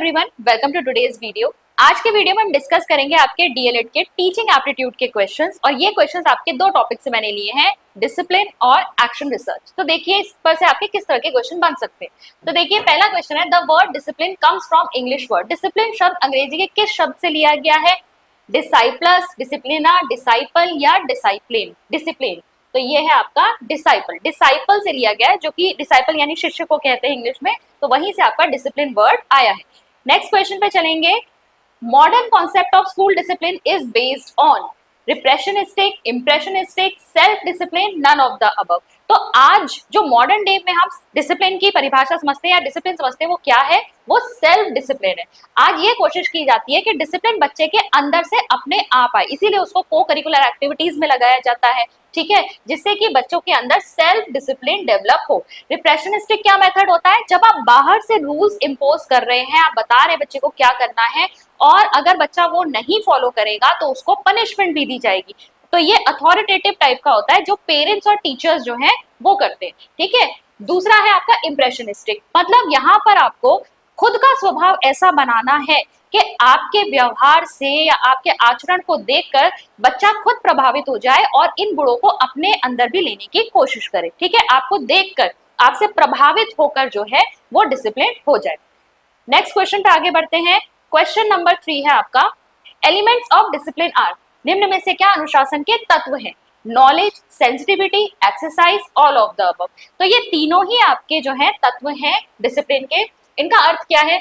Everyone, welcome to today's video. आज के video में हम डिस्कस करेंगे आपके डीएलएड के टीचिंग एप्टीट्यूड के क्वेश्चंस और ये क्वेश्चंस आपके दो टॉपिक से मैंने लिए हैं, डिसिप्लिन और एक्शन रिसर्च। तो देखिए इस पर से आपके किस तरह के क्वेश्चन बन सकते हैं। तो देखिए पहला क्वेश्चन है, the word discipline comes from English word. Discipline शब्द अंग्रेजी के किस शब्द से लिया गया है? डिसाइप्लस, डिसिप्लिना, डिसाइपल या डिसाइप्लिन? डिसिप्लिन। तो ये है आपका डिसाइपल, डिसाइपल से लिया गया है, जो कि डिसाइपल यानी शिष्य को कहते हैं इंग्लिश में, तो वहीं से आपका डिसिप्लिन वर्ड आया है। नेक्स्ट क्वेश्चन पे चलेंगे। Modern concept of school discipline is based on repressionistic, impressionistic, self discipline, none of the above. तो आज जो मॉडर्न डे में हम डिसिप्लिन की परिभाषा समझते हैं या डिसिप्लिन समझते हैं, वो क्या है? वो सेल्फ डिसिप्लिन है। आज ये कोशिश की जाती है कि डिसिप्लिन बच्चे के अंदर से अपने आप आए, इसीलिए उसको को करिकुलर एक्टिविटीज में लगाया जाता है, ठीक है, जिससे कि बच्चों के अंदर सेल्फ डिसिप्लिन डेवलप हो। रिप्रेशनिस्टिक क्या मेथड होता है? जब आप बाहर से रूल्स इंपोज कर रहे हैं, आप बता रहे हैं बच्चे को क्या करना है और अगर बच्चा वो नहीं फॉलो करेगा तो उसको पनिशमेंट भी दी जाएगी। तो ये अथॉरिटेटिव टाइप का होता है, जो पेरेंट्स और टीचर्स जो हैं वो करते हैं, ठीक है। दूसरा है आपका इम्प्रेशनिस्टिक, मतलब यहाँ पर आपको खुद का स्वभाव ऐसा बनाना है कि आपके व्यवहार से या आपके आचरण को देखकर बच्चा खुद प्रभावित हो जाए और इन गुणों को अपने अंदर भी लेने की कोशिश करे, ठीक है। आपको देखकर, आपसे प्रभावित होकर जो है वो डिसिप्लिन हो जाए। नेक्स्ट क्वेश्चन पे आगे बढ़ते हैं। क्वेश्चन नंबर 3 है आपका, एलिमेंट्स ऑफ डिसिप्लिन आर। निम्न में से क्या अनुशासन के तत्व हैं? Knowledge, sensitivity, exercise, all of the above. तो ये तीनों ही आपके जो है तत्व हैं डिसिप्लिन के। इनका अर्थ क्या है?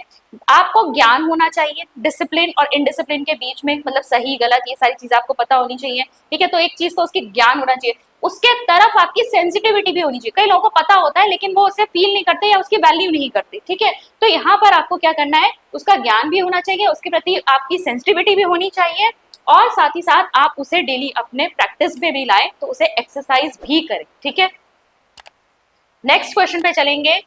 आपको ज्ञान होना चाहिए डिसिप्लिन और इनडिसिप्लिन के बीच में, मतलब सही गलत ये सारी चीजें आपको पता होनी चाहिए, ठीक है। तो एक चीज तो उसकी ज्ञान होना चाहिए, उसके तरफ आपकी सेंसिटिविटी भी होनी चाहिए। कई लोगों को पता होता है लेकिन वो उसे फील नहीं करते या उसकी वैल्यू नहीं करते, ठीक है। तो यहाँ पर आपको क्या करना है, उसका ज्ञान भी होना चाहिए, उसके प्रति आपकी सेंसिटिविटी भी होनी चाहिए और साथ ही साथ आप उसे डेली अपने प्रैक्टिस में भी लाएं, तो उसे एक्सरसाइज भी करें, ठीक है। नेक्स्ट क्वेश्चन पे चलेंगे।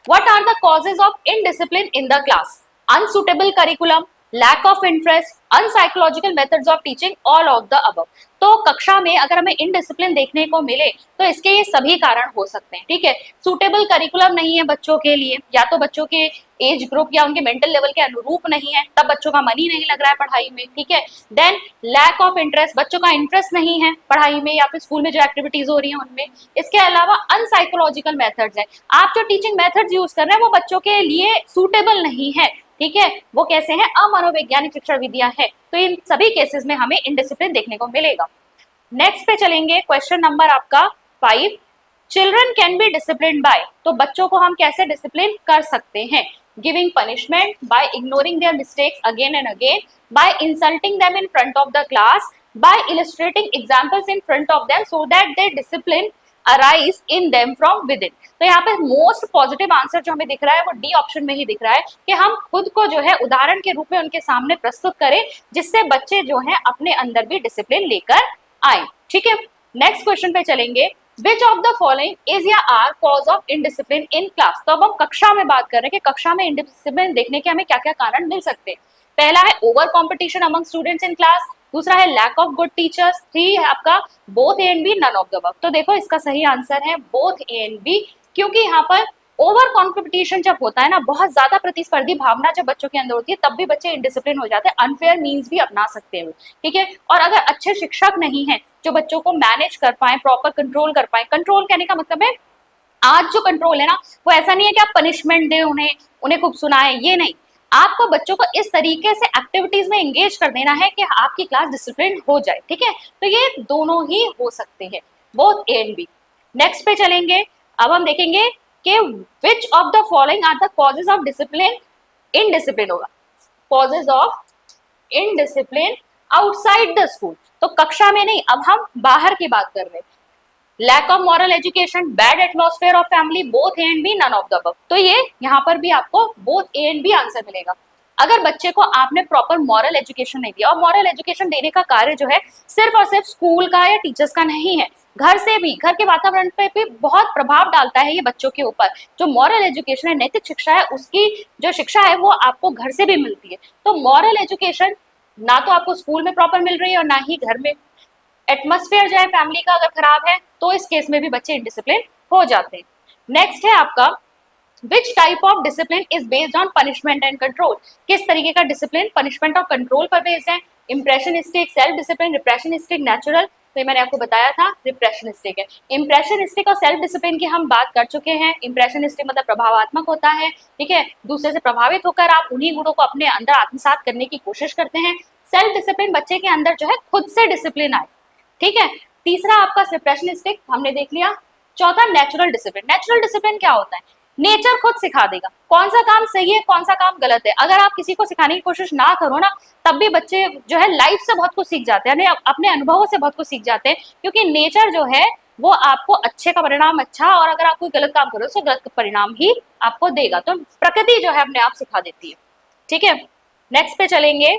What are the causes of indiscipline in the class? Unsuitable curriculum, lack of interest, unpsychological methods of teaching, all of the above. तो कक्षा में अगर हमें इनडिसिप्लिन देखने को मिले तो इसके ये सभी कारण हो सकते हैं, ठीक है। सूटेबल करिकुलम नहीं है बच्चों के लिए, या तो बच्चों के एज ग्रुप या उनके मेंटल लेवल के अनुरूप नहीं है, तब बच्चों का मन ही नहीं लग रहा है पढ़ाई में, ठीक है। देन लैक ऑफ इंटरेस्ट, बच्चों का इंटरेस्ट नहीं है पढ़ाई में या फिर स्कूल में जो एक्टिविटीज हो रही है उनमें। इसके अलावा अनसाइकोलॉजिकल मेथड्स है, आप जो टीचिंग मेथड्स यूज कर रहे हैं वो बच्चों के लिए सूटेबल नहीं है, ठीक है। वो कैसे हैं? अमनोवैज्ञानिक शिक्षण विधियां है। तो इन सभी केसेस में हमें इनडिसिप्लिन देखने को मिलेगा। नेक्स्ट पे चलेंगे। क्वेश्चन नंबर आपका 5, children can be discipline by. तो बच्चों को हम कैसे डिसिप्लिन कर सकते हैं? Giving punishment, by ignoring their mistakes again and again, by insulting them in front of the class, by illustrating examples in front of them so that their discipline arise in them from within. तो यहाँ पे most positive answer जो हमें दिख रहा है वो D option में ही दिख रहा है कि हम खुद को जो है उदाहरण के रूप में उनके सामने प्रस्तुत करें, जिससे बच्चे जो है अपने अंदर भी डिसिप्लिन लेकर आए, ठीक है। नेक्स्ट क्वेश्चन पे चलेंगे। Which of the following is या are cause of indiscipline in class? तो अब हम कक्षा में बात कर रहे हैं कि कक्षा में इंडिसिप्लिन देखने के हमें क्या क्या कारण मिल सकते हैं। पहला है over competition among students in class, दूसरा है लैक ऑफ गुड टीचर्स, 3 है आपका both A and B, none of the above. तो देखो इसका सही आंसर है बोथ ए एंड बी, क्योंकि यहाँ पर ओवर कॉम्पिटिशन जब होता है ना, बहुत ज्यादा प्रतिस्पर्धी भावना जब बच्चों के अंदर होती है, तब भी बच्चे इनडिसिप्लिन हो जाते हैं, अनफेयर मीन्स भी अपना सकते हैं, ठीक है। और अगर अच्छे शिक्षक नहीं है जो बच्चों को मैनेज कर पाए, प्रॉपर कंट्रोल कर पाए, कंट्रोल कहने का मतलब है आज जो कंट्रोल है ना वो ऐसा नहीं है कि आप पनिशमेंट दे उन्हें उन्हें खूब सुनाए, ये नहीं, आपको बच्चों को इस तरीके से एक्टिविटीज में एंगेज कर देना है कि आपकी क्लास डिसिप्लिन हो जाए, ठीक है। तो ये दोनों ही हो सकते हैं, both A and B. Next पे चलेंगे। अब हम देखेंगे कि which of the following are the causes of discipline, indiscipline होगा, causes of indiscipline outside the school। तो कक्षा में नहीं, अब हम बाहर की बात कर रहे हैं। Lack of moral education, bad atmosphere of family, both A and B, none of the above. तो ये यहाँ पर भी आपको both A and B answer मिलेगा। अगर बच्चे को आपने प्रॉपर मॉरल एजुकेशन नहीं दिया, और मॉरल एजुकेशन देने का कार्य जो है सिर्फ और सिर्फ स्कूल का या टीचर्स का नहीं है, घर से भी, घर के वातावरण पे भी बहुत प्रभाव डालता है ये बच्चों के ऊपर। जो मॉरल एजुकेशन है, नैतिक शिक्षा है, उसकी जो शिक्षा है वो आपको घर से भी मिलती है। तो मॉरल एजुकेशन ना तो आपको स्कूल में प्रॉपर मिल रही है और ना ही घर में। एटमॉस्फेयर जो है फैमिली का अगर खराब है तो इस केस में भी बच्चे इनडिसिप्लिन हो जाते हैं। नेक्स्ट है आपका which type of discipline is based on punishment and control, किस तरीके का डिसिप्लिन पनिशमेंट और कंट्रोल पर बेस्ड है, इंप्रेशनिस्टिक, सेल्फ डिसिप्लिन, रिप्रेशनिस्टिक, नेचुरल, तो ये मैंने आपको बताया था रिप्रेशनिस्टिक है। इंप्रेशनिस्टिक और सेल्फ डिसिप्लिन की हम बात कर चुके हैं। इंप्रेशनिस्टिक मतलब प्रभावात्मक होता है, ठीक है, दूसरे से प्रभावित होकर आप उन्हीं गुणों को अपने अंदर आत्मसात करने की कोशिश करते हैं। सेल्फ डिसिप्लिन बच्चे के अंदर जो है खुद से डिसिप्लिन आए, ठीक है। तीसरा आपका रिप्रेशनिस्टिक हमने देख लिया। चौथा नेचुरल डिसिप्लिन। नेचुरल डिसिप्लिन क्या होता है, नेचर खुद सिखा देगा कौन सा काम सही है कौन सा काम गलत है। अगर आप किसी को सिखाने की कोशिश ना करो ना, तब भी बच्चे जो है लाइफ से बहुत कुछ सीख जाते हैं, अपने अनुभवों से बहुत कुछ सीख जाते हैं, क्योंकि नेचर जो है वो आपको अच्छे का परिणाम अच्छा, और अगर आप कोई गलत काम करो तो गलत परिणाम ही आपको देगा। तो प्रकृति जो है अपने आप सिखा देती है, ठीक है। नेक्स्ट पे चलेंगे।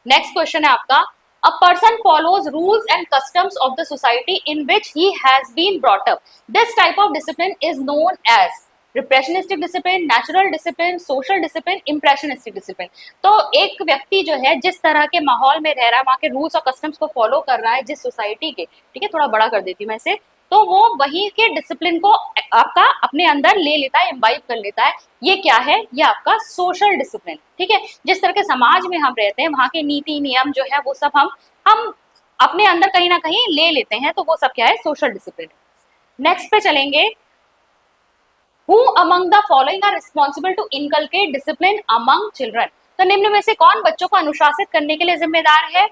नेक्स्ट क्वेश्चन है आपका, a person follows rules and customs of the society in which he has been brought up. This type of discipline is known as repressionistic discipline, natural discipline, social discipline, impressionistic discipline. तो एक व्यक्ति जो है जिस तरह के माहौल में रह रहा है, वहाँ के रूल्स और कस्टम्स को फॉलो कर रहा है, जिस सोसाइटी के, ठीक है, थोड़ा बड़ा कर देती हूँ मैं इसे, तो वो वही के डिसिप्लिन को आपका अपने अंदर ले लेता है, इम्बाइब कर लेता है। ये क्या है, ये आपका सोशल डिसिप्लिन, ठीक है। जिस तरह के समाज में हम रहते हैं, वहाँ के नीति नियम जो है वो सब हम अपने अंदर कहीं ना कहीं ले लेते हैं, तो वो सब क्या है, सोशल डिसिप्लिन। नेक्स्ट पे चलेंगे। Who among the following are responsible to inculcate discipline among children? तो निम्न में से कौन बच्चों को अनुशासित करने के लिए जिम्मेदार है?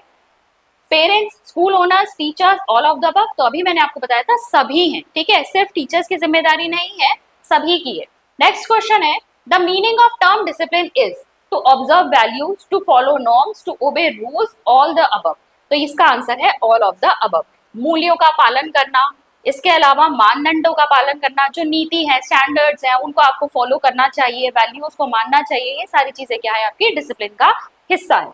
Parents, school owners, teachers, all of the above. तो अभी मैंने आपको बताया था सभी हैं, ठीक है, सिर्फ टीचर्स की जिम्मेदारी नहीं है, सभी की है। नेक्स्ट क्वेश्चन है, the meaning of term discipline is to observe values, to follow norms, to obey rules, all the above. तो इसका आंसर है ऑल ऑफ द अबव। मूल्यों का पालन करना, इसके अलावा मानदंडों का पालन करना, जो नीति है, स्टैंडर्ड्स हैं, उनको आपको फॉलो करना चाहिए, वैल्यूज को मानना चाहिए, ये सारी चीजें क्या है, आपकी डिसिप्लिन का हिस्सा है।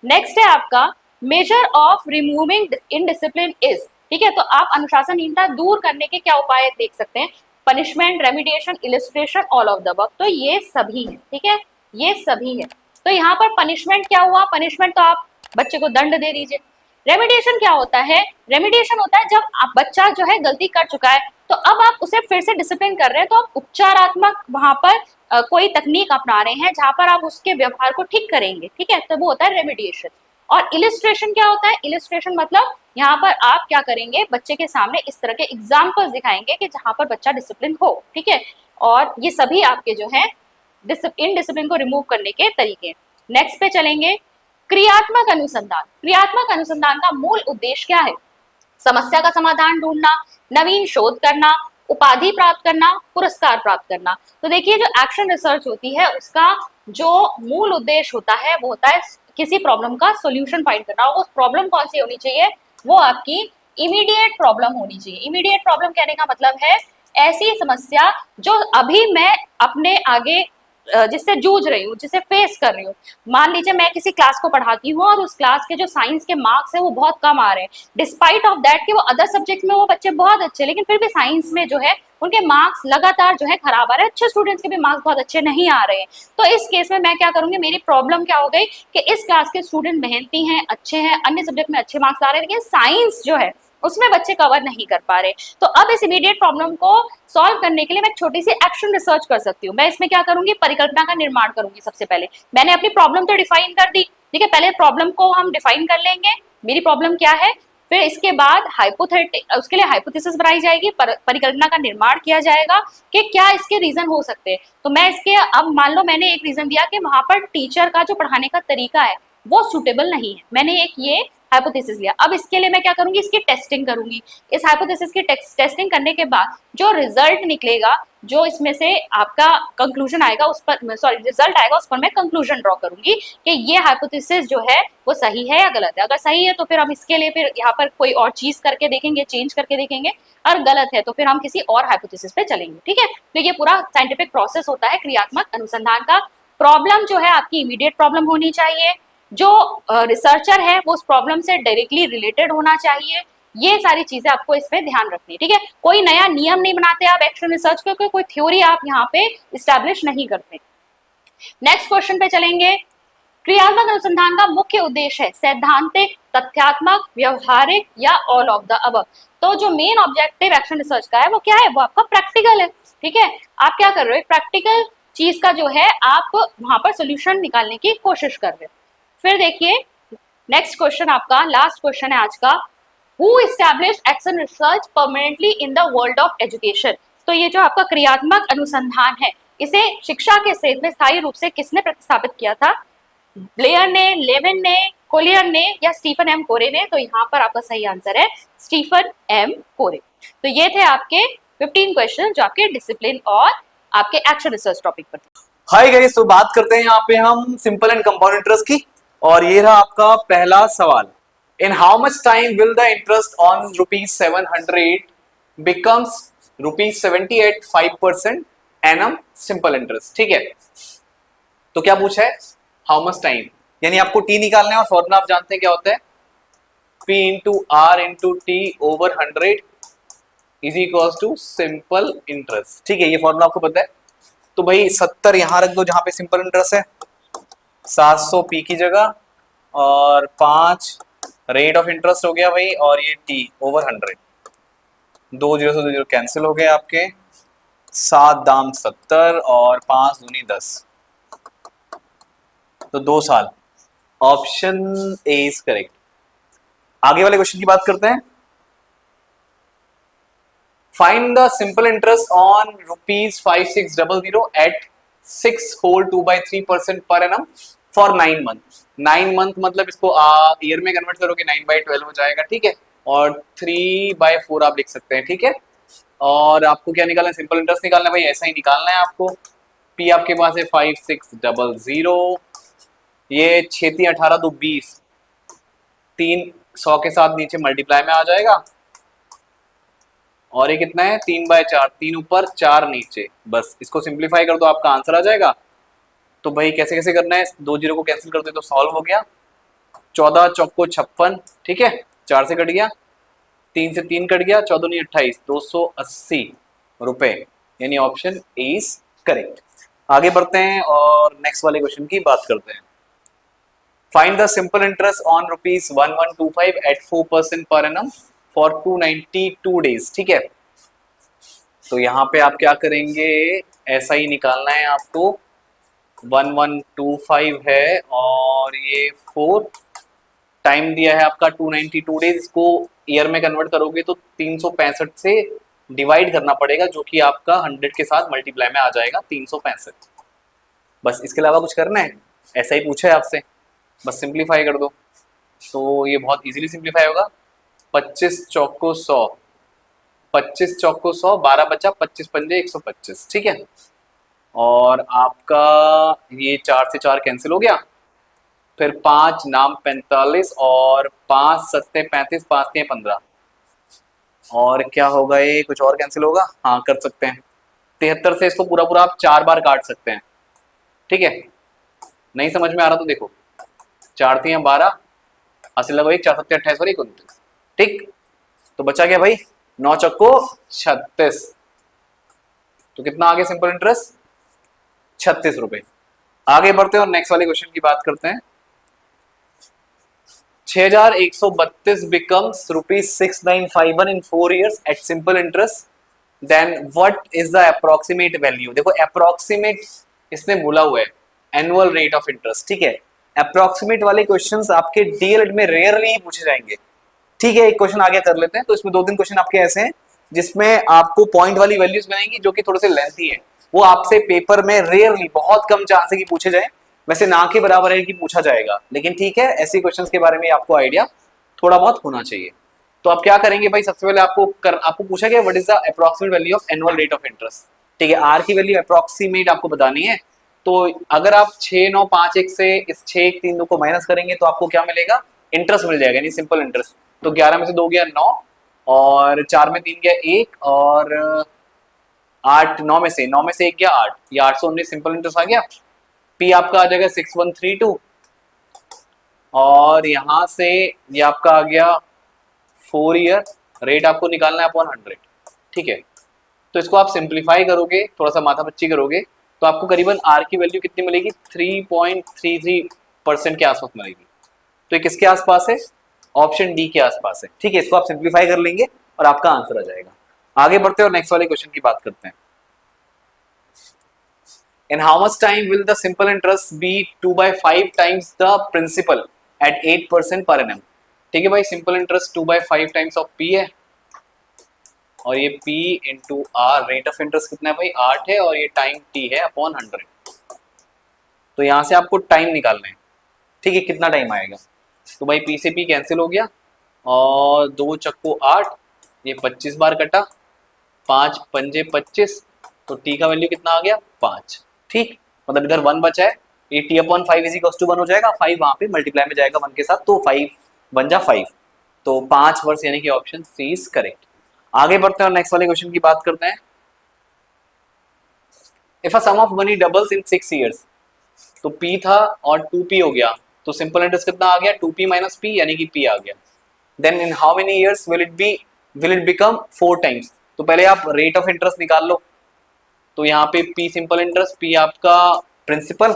नेक्स्ट है आपका, measure of removing indiscipline is, ठीक है, तो आप अनुशासनहीनता दूर करने के क्या उपाय देख सकते हैं, punishment, remediation, illustration, all of the above. तो ये सभी है, ठीक है, ये सभी है। तो यहाँ पर पनिशमेंट क्या हुआ, पनिशमेंट तो आप बच्चे को दंड दे दीजिए। रेमिडिएशन क्या होता है, रेमिडिएशन होता है जब आप बच्चा जो है गलती कर चुका है, तो अब आप उसे फिर से डिसिप्लिन कर रहे हैं, तो आप उपचारात्मक वहां पर कोई तकनीक अपना रहे हैं जहां पर आप उसके व्यवहार को ठीक करेंगे, ठीक है, तो वो होता है रेमिडिएशन। और इलिस्ट्रेशन क्या होता है, इलिस्ट्रेशन मतलब यहाँ पर आप क्या करेंगे, बच्चे के सामने इस तरह के एग्जाम्पल्स दिखाएंगे कि जहां पर बच्चा डिसिप्लिन हो, ठीक है। और ये सभी आपके जो है इनडिसिप्लिन को रिमूव करने के तरीके। नेक्स्ट पे चलेंगे, क्रियात्मक अनुसंधान। क्रियात्मक अनुसंधान का मूल उद्देश्य क्या है, समस्या का समाधान ढूंढना, नवीन शोध करना, उपाधि प्राप्त करना, पुरस्कार प्राप्त करना। तो देखिए, जो एक्शन रिसर्च होती है उसका जो मूल उद्देश्य होता है वो होता है किसी प्रॉब्लम का सॉल्यूशन फाइंड करना। उस प्रॉब्लम कौन सी होनी चाहिए, वो आपकी इमीडिएट प्रॉब्लम होनी चाहिए। इमीडिएट प्रॉब्लम कहने का मतलब है ऐसी समस्या जो अभी मैं अपने आगे जिससे जूझ रही हूँ, जिसे फेस कर रही हूँ। मान लीजिए मैं किसी क्लास को पढ़ाती हूँ और उस क्लास के जो साइंस के मार्क्स है वो बहुत कम आ रहे हैं, डिस्पाइट ऑफ दैट कि वो अदर सब्जेक्ट में वो बच्चे बहुत अच्छे, लेकिन फिर भी साइंस में जो है उनके मार्क्स लगातार जो है खराब आ रहे हैं, अच्छे स्टूडेंट्स के भी मार्क्स बहुत अच्छे नहीं आ रहे हैं। तो इस केस में मैं क्या करूंगी, मेरी प्रॉब्लम क्या हो गई कि इस क्लास के स्टूडेंट मेहनती हैं, अच्छे हैं, अन्य सब्जेक्ट में अच्छे मार्क्स आ रहे हैं, लेकिन साइंस जो है उसमें बच्चे कवर नहीं कर पा रहे। तो अब इस इमीडिएट प्रॉब्लम को सॉल्व करने के लिए मैं छोटी सी एक्शन रिसर्च कर सकती हूँ। मैं इसमें क्या करूंगी, परिकल्पना का निर्माण करूंगी। सबसे पहले मैंने अपनी प्रॉब्लम तो डिफाइन कर दी, ठीक है, पहले प्रॉब्लम को हम डिफाइन कर लेंगे, मेरी प्रॉब्लम क्या है, फिर इसके बाद उसके लिए हाइपोथेसिस बनाई जाएगी, परिकल्पना का निर्माण किया जाएगा कि क्या इसके रीजन हो सकते हैं। तो मैं इसके, अब मान लो मैंने एक रीजन दिया कि वहां पर टीचर का जो पढ़ाने का तरीका है वो सुटेबल नहीं है, मैंने एक ये हाइपोथेसिस लिया। अब इसके लिए मैं क्या करूंगी, इसकी टेस्टिंग करूंगी। इस हाइपोथेसिस की टेस्टिंग करने के बाद जो रिजल्ट निकलेगा, जो इसमें से आपका कंक्लूजन आएगा उस पर, रिजल्ट आएगा उस पर मैं कंक्लूजन ड्रॉ करूंगी कि ये हाइपोथेसिस जो है वो सही है या गलत है। अगर सही है तो फिर हम इसके लिए फिर यहाँ पर कोई और चीज करके देखेंगे, चेंज करके देखेंगे, और गलत है तो फिर हम किसी और हाइपोथेसिस पे चलेंगे, ठीक है। तो ये पूरा साइंटिफिक प्रोसेस होता है क्रियात्मक अनुसंधान का। प्रॉब्लम जो है आपकी इमीडिएट प्रॉब्लम होनी चाहिए, जो रिसर्चर है वो उस प्रॉब्लम से डायरेक्टली रिलेटेड होना चाहिए। ये सारी चीजें आपको इसमें ध्यान रखनी है, ठीक है। कोई नया नियम नहीं बनाते आप एक्शन रिसर्च के, कोई थ्योरी आप यहाँ पे इस्टेब्लिश नहीं करते। नेक्स्ट क्वेश्चन पे चलेंगे। क्रियात्मक अनुसंधान का मुख्य उद्देश्य है सैद्धांतिक, तथ्यात्मक, व्यवहारिक या ऑल ऑफ द अबव। तो जो मेन ऑब्जेक्टिव एक्शन रिसर्च का है वो क्या है, वो आपका प्रैक्टिकल है, ठीक है, आप क्या कर रहे हो, प्रैक्टिकल चीज का जो है आप वहां पर सोल्यूशन निकालने की कोशिश कर रहे हो। फिर देखिए नेक्स्ट क्वेश्चन, आपका लास्ट क्वेश्चन है आज का, who establish action research permanently in the world of education. तो ये जो आपका क्रियात्मक अनुसंधान है, इसे शिक्षा के क्षेत्र में स्थायी रूप से किसने प्रतिस्थापित किया था, ब्लेयर ने, लेविन ने, कोलियर ने या स्टीफन एम कोरे ने। तो यहाँ पर आपका सही आंसर है स्टीफन एम कोरे। तो ये थे आपके 15 क्वेश्चन जो आपके डिसिप्लिन और आपके एक्शन रिसर्च टॉपिक पर थे। हाय गाइस, तो बात करते हैं यहाँ पे हम सिंपल एंड कंपाउंड इंटरेस्ट की, और ये रहा आपका पहला सवाल। इन how much time will the interest on ₹700 becomes ₹70 at 5% annum simple interest. ठीक है, तो क्या पूछा है, हाउ मच टाइम, यानी आपको टी निकालना है और फॉर्मूला आप जानते हैं क्या होता है, P into R into T over 100 is equals to simple interest. ठीक है, ये फॉर्मूला आपको पता है। तो भाई 70 यहां रख दो जहां पे सिंपल इंटरेस्ट है, 700 पी की जगह, और 5 रेट ऑफ इंटरेस्ट हो गया भाई, और ये टी ओवर 100, 2 जीरो से 2 जीरो कैंसिल हो गए आपके, 7 दाम 70 और 5 दूनी 10, तो 2 साल। Option A is correct. आगे वाले क्वेश्चन की बात करते हैं। Find the simple interest on ₹5600 at 6 whole 2/3% per annum for 9 month। 9 month मतलब इसको ईयर में कन्वर्ट करोगे 9/12 हो जाएगा। ठीक है, और 3/4 आप लिख सकते हैं। ठीक है, और आपको क्या निकालना है, सिंपल इंटरेस्ट निकालना है भाई, ऐसा ही निकालना है आपको। पी आपके पास है 5600, ये 6 18 2 20, 3 100 के साथ नीचे मल्टीप्लाई में आ जाएगा, और ये कितना है 3/4, 3 ऊपर 4 नीचे, बस इसको सिंप्लीफाई कर दो आपका आंसर आ जाएगा। तो भाई कैसे कैसे करना है, 2 जीरो को कैंसिल कर दो तो सॉल्व हो गया, 14 चौको 56, ठीक है, 4 से कट गया, 3 से 3 कट गया, 14 नहीं 28, ₹280, यानी ऑप्शन ए इज करेक्ट। आगे बढ़ते हैं और नेक्स्ट वाले क्वेश्चन की बात करते हैं। Find the simple interest on ₹1125 at 4% per annum for 292 days। ठीक है, तो यहाँ पे आप क्या करेंगे, ऐसा ही निकालना है आपको। 1125 है और ये 4, टाइम दिया है आपका 292 डेज, को ईयर में कन्वर्ट करोगे तो 365 से डिवाइड करना पड़ेगा, जो कि आपका 100 के साथ मल्टीप्लाई में आ जाएगा 365। बस इसके अलावा कुछ करना है, ऐसा ही पूछा है आपसे, बस सिंप्लीफाई कर दो। तो ये बहुत इजीली सिंप्लीफाई होगा, 25 चौको 100, 25 चौको 100, 12 बचा, 25 पंजे 125। ठीक है, और आपका ये 4 से 4 कैंसिल हो गया, फिर 5 नाम 45 और 5 सत्ते 35, 5 के 15, और क्या होगा, ये कुछ और कैंसिल होगा, हाँ कर सकते हैं। 73 से इसको पूरा पूरा आप 4 बार काट सकते हैं। ठीक है, नहीं समझ में आ रहा तो देखो, 4 3 12, अस्सी लगो 1, 4 सत्ते 28 और 29। ठीक, तो बचा गया भाई 9 चक्को 36, तो कितना आ गया सिंपल इंटरेस्ट, ₹36। आगे बढ़ते हैं और नेक्स्ट वाले क्वेश्चन की बात करते हैं। 6132 becomes ₹6951 in 4 years at simple interest, then what is the approximate value। देखो अप्रोक्सीमेट इसने बोला हुआ है, एनुअल रेट ऑफ इंटरेस्ट। ठीक है, अप्रोक्सीमेट वाले क्वेश्चंस आपके डीएलएड में रेयरली ही पूछे जाएंगे। ठीक है, एक क्वेश्चन आगे कर लेते हैं। तो इसमें 2-3 क्वेश्चन आपके ऐसे हैं जिसमें आपको पॉइंट वाली वैल्यूज बनेंगी, जो कि थोड़े से लेंथी है, वो आपसे पेपर में रेयरली, बहुत कम चांस है कि पूछे जाए, वैसे ना के बराबर है कि पूछा जाएगा, लेकिन ठीक है, ऐसे क्वेश्चंस के बारे में आपको आइडिया थोड़ा बहुत होना चाहिए। तो आप क्या करेंगे भाई, सबसे पहले आपको पूछा गया what is the approximate value of annual rate of interest. ठीक है, आर की वैल्यू अप्रोक्सीमेट आपको बतानी है। तो अगर आप 6951 से इस 6132 को माइनस करेंगे तो आपको क्या मिलेगा, इंटरेस्ट मिल जाएगा, यानी सिंपल इंटरेस्ट। तो 11 में से 2 गया 9, और 4 में 3 गया 1, और 8 9 में से 1 गया 8, ये 819 सिंपल इंटरेस्ट आ गया। पी आपका आ जाएगा 6132, और यहां से ये आपका आ गया 4 ईयर, रेट आपको निकालना है अपॉन 100। ठीक है, तो इसको आप सिंप्लीफाई करोगे, थोड़ा सा माथा पच्ची करोगे, तो आपको करीबन आर की वैल्यू कितनी मिलेगी, 3.33% के आसपास मिलेगी। तो ये किसके आसपास है, ऑप्शन डी के आसपास है। ठीक है, इसको आप सिंप्लीफाई कर लेंगे और आपका आंसर आ जाएगा। आगे बढ़ते हैं और नेक्स्ट वाले क्वेश्चन की बात करते हैं। In how much time will the simple interest be 2/5 times the principal at 8% per annum? ठीक है भाई, simple interest 2/5 times of P है और ये P into R, rate of interest कितना है भाई 8 है और ये टाइम T है अपॉन 100। तो यहाँ से आपको टाइम निकालना है, ठीक है, कितना टाइम आएगा। तो भाई P से P कैंसिल हो गया और 2 चक्को 8, ये 25 बार कटा, 5 पंजे 25, तो T का वैल्यू कितना आ गया 5। ठीक, मतलब इधर 1 बचा है, ये T upon 5 is equal to 1 हो जाएगा, 5 वहाँ पे मल्टीप्लाई में जाएगा 1 के साथ, तो 5 बन जा 5, तो 5 वर्ष यानी कि ऑप्शन सी इज करेक्ट। आगे बढ़ते हैं और नेक्स्ट वाले क्वेश्चन की बात करते हैं। If a sum of money doubles in 6 years, तो P था और 2P हो गया, तो सिंपल इंटरेस्ट कितना आ गया 2P माइनस P यानी कि P आ गया। Then in how many years will it become 4 times. तो पहले आप रेट ऑफ इंटरेस्ट निकाल लो, तो यहाँ पे P सिंपल इंटरेस्ट, P आपका प्रिंसिपल,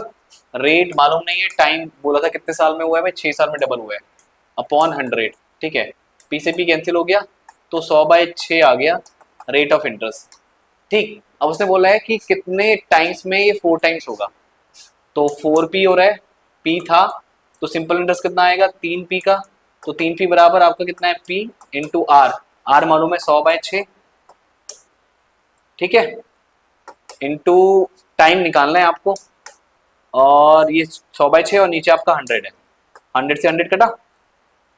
रेट मालूम नहीं है, टाइम बोला था कितने साल में हुआ है भाई 6 साल में डबल हुआ है, अपॉन 100। ठीक है, P से P कैंसिल हो गया, तो 100/6 आ गया रेट ऑफ इंटरेस्ट। ठीक, अब उसने बोला है कि कितने टाइम्स में ये 4 टाइम्स होगा, तो 4P हो रहा है, P था, तो सिंपल इंटरेस्ट कितना आएगा 3P का, तो 3P बराबर आपका कितना है P इंटू आर, आर मालूम है 100/6, ठीक है, इंटू टाइम निकालना है आपको, और ये 100/6 और नीचे आपका 100 है, 100 से 100 कटा,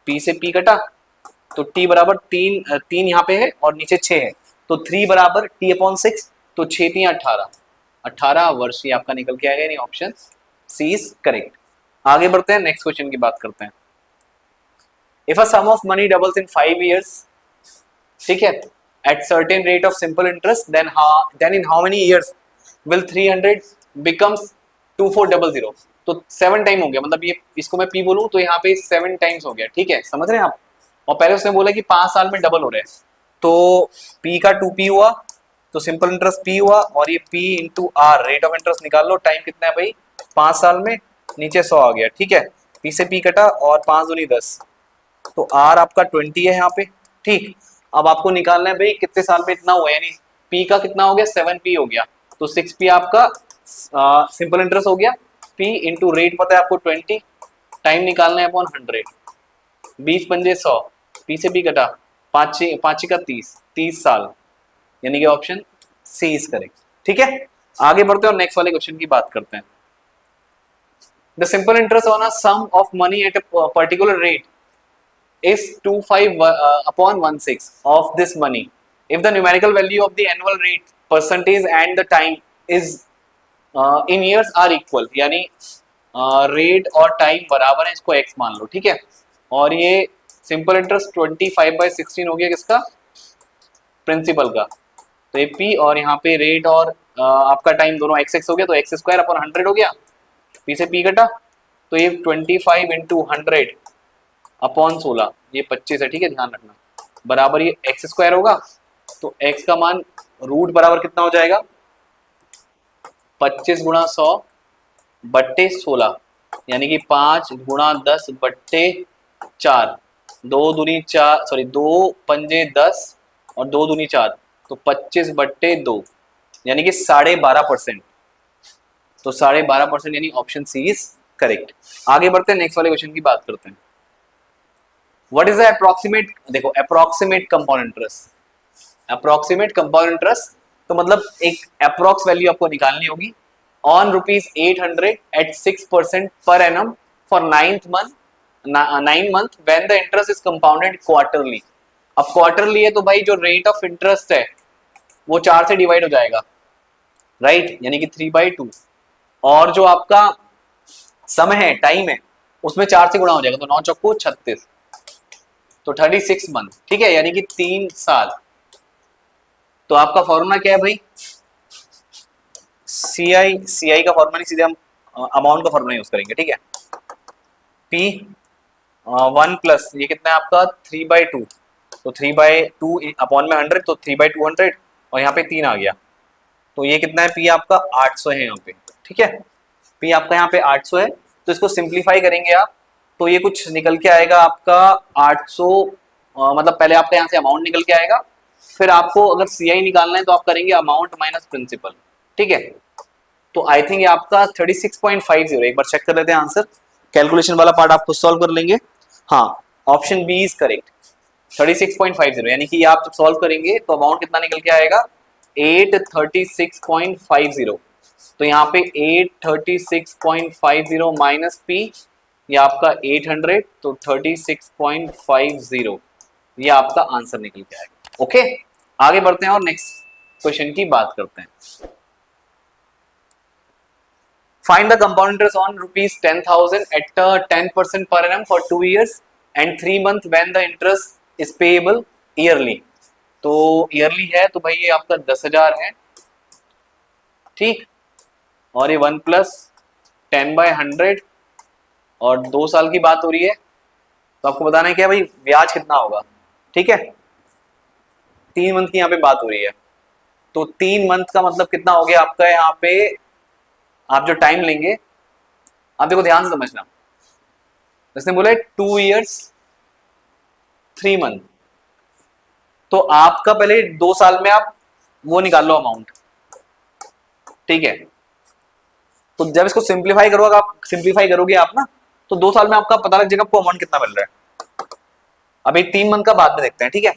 P से P कटा, तो T बराबर 3 यहाँ पे है और नीचे 6 है, तो 3 बराबर T अपॉन 6, तो 6 3 18, 18 वर्ष ये आपका निकल के आएगा, यानी ऑप्शन सी इज करेक्ट। आगे बढ़ते हैं, नेक्स्ट क्वेश्चन की बात करते हैं। If a sum of money doubles in 5 years, ठीक है, at certain rate of simple interest, then in how many years will 300 becomes 2400। तो 7 टाइम हो गया, मतलब ये इसको मैं P बोलूं तो यहाँ पे 7 टाइम्स हो गया, ठीक है, समझ रहे हैं आप। और पहले उसने बोला कि 5 साल में डबल हो रहे हैं, तो P का 2P हुआ, तो सिंपल इंटरेस्ट P हुआ, और ये P into R, rate of interest निकाल लो, टाइम कितना है भाई 5 साल में, नीचे 100 आ गया, ठीक है, P से P कटा और 5 दूनी 10, तो R आपका 20 है यहाँ पे। ठीक, अब आपको निकालना है भाई कितने साल में इतना हुआ, यानी P का कितना हो गया 7P हो गया, तो 6P आपका सिंपल इंटरेस्ट हो गया, P इंटू रेट पता है आपको 20, टाइम निकालना है अपॉन 100, 20 पंजे 100, P से P कटा, 5 का 30 साल, यानी कि ऑप्शन सी इज करेक्ट। ठीक है, आगे बढ़ते हैं और नेक्स्ट वाले क्वेश्चन की बात करते हैं। The simple interest on a sum of money at a particular rate is 25/16 of this money. If the numerical value of the annual rate percentage and the time is in years are equal, यानी rate और time बराबर है, इसको x मान लो, ठीक है, और ये सिंपल इंटरेस्ट 25/16 हो गया किसका, प्रिंसिपल का, तो ये P और यहाँ पे रेट और आपका टाइम दोनों x हो गया, तो x² अपॉन 100 हो गया, P से P कटा, तो ये 25 इंटू 100 अपॉन 16, ये 25 है, ठीक है, ध्यान रखना, बराबर ये x² होगा, तो x का मान रूट बराबर कितना हो जाएगा 25 गुणा 100 बट्टे 16, यानी कि 5 गुणा 10 बट्टे 4, 2 दूनी 4, सॉरी 2 पंजे 10 और 2 दूनी 4, तो 25 बट्टे 2, यानी कि 12.5%, तो 12.5% यानी ऑप्शन सी इज करेक्ट। आगे बढ़ते हैं, नेक्स्ट वाले क्वेश्चन की बात करते हैं। व्हाट इज द अप्रोक्सीमेट, देखो approximate compound interest, approximate compound interest, तो मतलब एक अप्रोक्स वैल्यू आपको निकालनी होगी on ₹800 at 6% per annum for 9 month when the interest is compounded quarterly. अब क्वार्टरली है तो भाई जो रेट ऑफ इंटरेस्ट है वो 4 से डिवाइड हो जाएगा, राइट, यानी कि 3/2, और जो आपका समय है, टाइम है, उसमें 4 से गुणा हो जाएगा, तो 9 चौको 36, तो 36 मंथ, ठीक है, यानी कि 3 साल। तो आपका फॉर्मूला क्या है भाई, सीआई का फॉर्मूला नहीं, सीधे हम अमाउंट का फॉर्मूला यूज करेंगे, ठीक है, P 1 प्लस ये कितना है आपका 3/2, तो 3/2 अपॉन में 100, तो 3/200, और यहाँ पे 3 आ गया, तो ये कितना है P आपका 800 है यहाँ पे, ठीक है, P आपका यहाँ पे 800 है, तो इसको सिंप्लीफाई करेंगे आप, तो ये कुछ निकल के आएगा आपका 800, मतलब पहले आपका यहाँ से अमाउंट निकल के आएगा, फिर आपको अगर सीआई निकालना है तो आप करेंगे अमाउंट माइनस प्रिंसिपल, ठीक है, तो आई थिंक ये आपका 36.50, एक बार चेक कर लेते हैं आंसर। कैलकुलेशन वाला पार्ट आप खुद सॉल्व कर लेंगे। हाँ, ऑप्शन बी इज करेक्ट, 36.50, यानी कि आप जब सॉल्व करेंगे तो अमाउंट कितना निकल के आएगा, 836.50। तो यहाँ पे 836.50 माइनस पी, ये आपका 800, तो 36.50 ये आपका आंसर निकल के आएगा। ओके, आगे बढ़ते हैं और नेक्स्ट क्वेश्चन की बात करते हैं। Find the compound interest on rupees 10,000 at 10% per annum for 2 years and 3 months when the interest is payable yearly। तो ईयरली है तो भाई ये आपका 10,000 है, ठीक, और ये 1+10/100 और 2 साल की बात हो रही है, तो आपको बताना है क्या भाई ब्याज कितना होगा। ठीक है, 3 मंथ की यहाँ पे बात हो रही है, तो 3 मंथ का मतलब कितना हो गया आपका, यहाँ पे आप जो टाइम लेंगे, आप देखो ध्यान से समझना, इसने बोला 2 years 3 month, तो आपका पहले 2 साल में आप वो निकाल लो अमाउंट। ठीक है, तो जब इसको सिंप्लीफाई करोगे आप ना, तो 2 साल में आपका पता लग जाएगा आपको अमाउंट कितना मिल रहा है। अभी 3 मंथ का बाद में देखते हैं, ठीक है,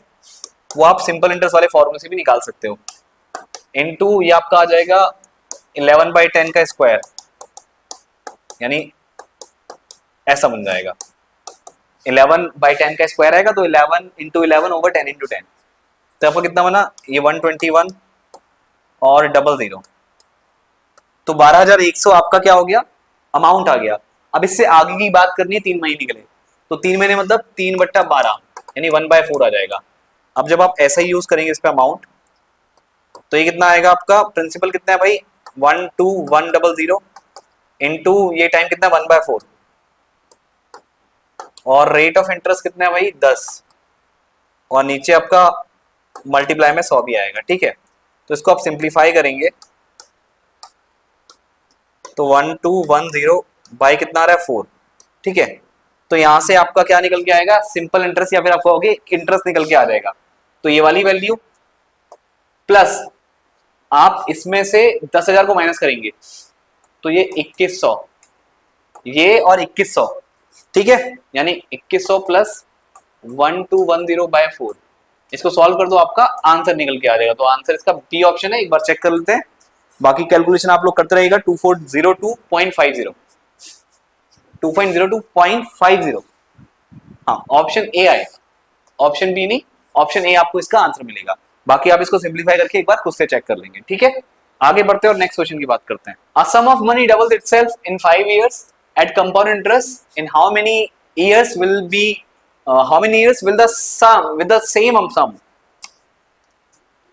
वो आप सिंपल इंटरेस्ट वाले फॉर्मूले से भी निकाल सकते हो। इनटू ये आपका आ जाएगा 11/10 का स्क्वायर, यानी ऐसा बन जाएगा, 11/10 का स्क्वायर आएगा, तो 11 × 11/10 × 10, तो आपका कितना बना, ये 121 और 00, तो 12,100 आपका क्या हो गया, अमाउंट आ गया। अब इससे आगे की बात करनी है 3 महीने के लिए, तो 3 महीने मतलब 3/12 यानी 1/4 आ जाएगा। अब जब आप ऐसा ही यूज करेंगे इस पे अमाउंट, तो ये कितना आएगा आपका, प्रिंसिपल कितना है भाई 12100 इनटू ये टाइम कितना 1/4 और रेट ऑफ इंटरेस्ट कितना है भाई 10 और नीचे आपका मल्टीप्लाई में 100 भी आएगा। ठीक है, तो इसको आप सिंप्लीफाई करेंगे तो 1210 बाई कितना आ रहा है 4। ठीक है, तो यहां से आपका क्या निकल के आएगा, सिंपल इंटरेस्ट या फिर आप कहोगे इंटरेस्ट निकल के आ जाएगा। तो ये वाली वैल्यू प्लस आप इसमें से 10,000 को माइनस करेंगे, तो ये 2100, ये और 2100, ठीक है, यानी 2100 प्लस 1210/4, इसको सॉल्व कर दो आपका आंसर निकल के आ जाएगा। तो आंसर इसका बी ऑप्शन है, एक बार चेक कर लेते हैं, बाकी कैलकुलेशन आप लोग करते रहिएगा। 2402.50 2.02.50, हाँ ऑप्शन ए आएगा, ऑप्शन बी नहीं, ऑप्शन ए आपको इसका आंसर मिलेगा। बाकी आप इसको सिंप्लीफाई करके एक बार खुद से चेक कर लेंगे। ठीक है, आगे बढ़ते हैं और नेक्स्ट क्वेश्चन की बात करते हैं। A sum of money doubles itself in 5 years at compound interest, in how many years will the sum with the same sum?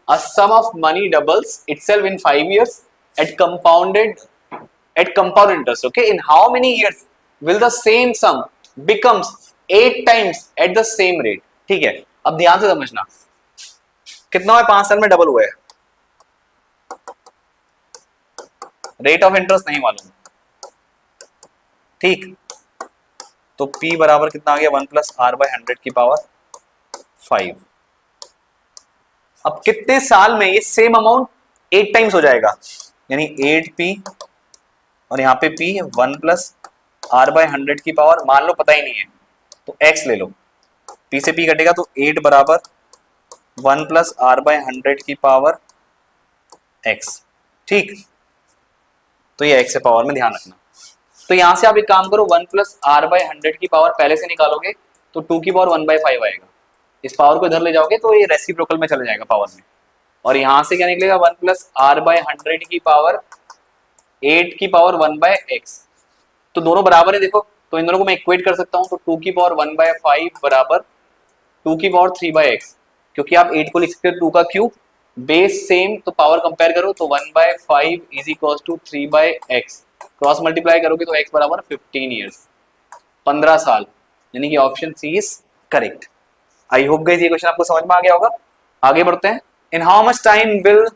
A sum of money doubles itself in 5 years at compound interest. Okay, in how many years will the same sum becomes 8 times at the same rate? ठीक है, अब ध्यान से समझना, कितना है 5 साल में डबल हुआ है, रेट ऑफ इंटरेस्ट नहीं मालूम। ठीक, तो P बराबर कितना आ गया 1+R/100 की पावर 5। अब कितने साल में ये सेम अमाउंट 8 टाइम्स हो जाएगा, यानी 8P और यहाँ पे P 1+R/100 की पावर, मान लो पता ही नहीं है तो X ले लो, P से P कटेगा तो 8 बराबर 1+R/100 की पावर X। ठीक, तो ये X से पावर में ध्यान रखना। तो यहां से आप एक काम करो, 1+R/100 की पावर पहले से निकालोगे तो 2 की पावर 1/5 आएगा, इस पावर को इधर ले जाओगे तो ये रेसिप्रोकल में चले जाएगा पावर में, और यहां से क्या निकलेगा 1+R/100 की पावर 8 की पावर 1/x, तो दोनों बराबर है देखो, तो इन दोनों को मैं इक्वेट कर सकता हूं, तो 2 की पावर 1/5 बराबर 2 की पावर 3/x, क्योंकि आप 8 को लिख सकते हो 2 का क्यूब, बेस सेम तो पावर कंपेयर करो, तो 1/5 is equal to 3/x, cross multiply करोगे तो x बराबर 15 ईयर्स, 15 साल, यानी कि option C is correct. I hope guys ये क्वेश्चन आपको समझ में आ गया होगा। आगे बढ़ते हैं, in how much time will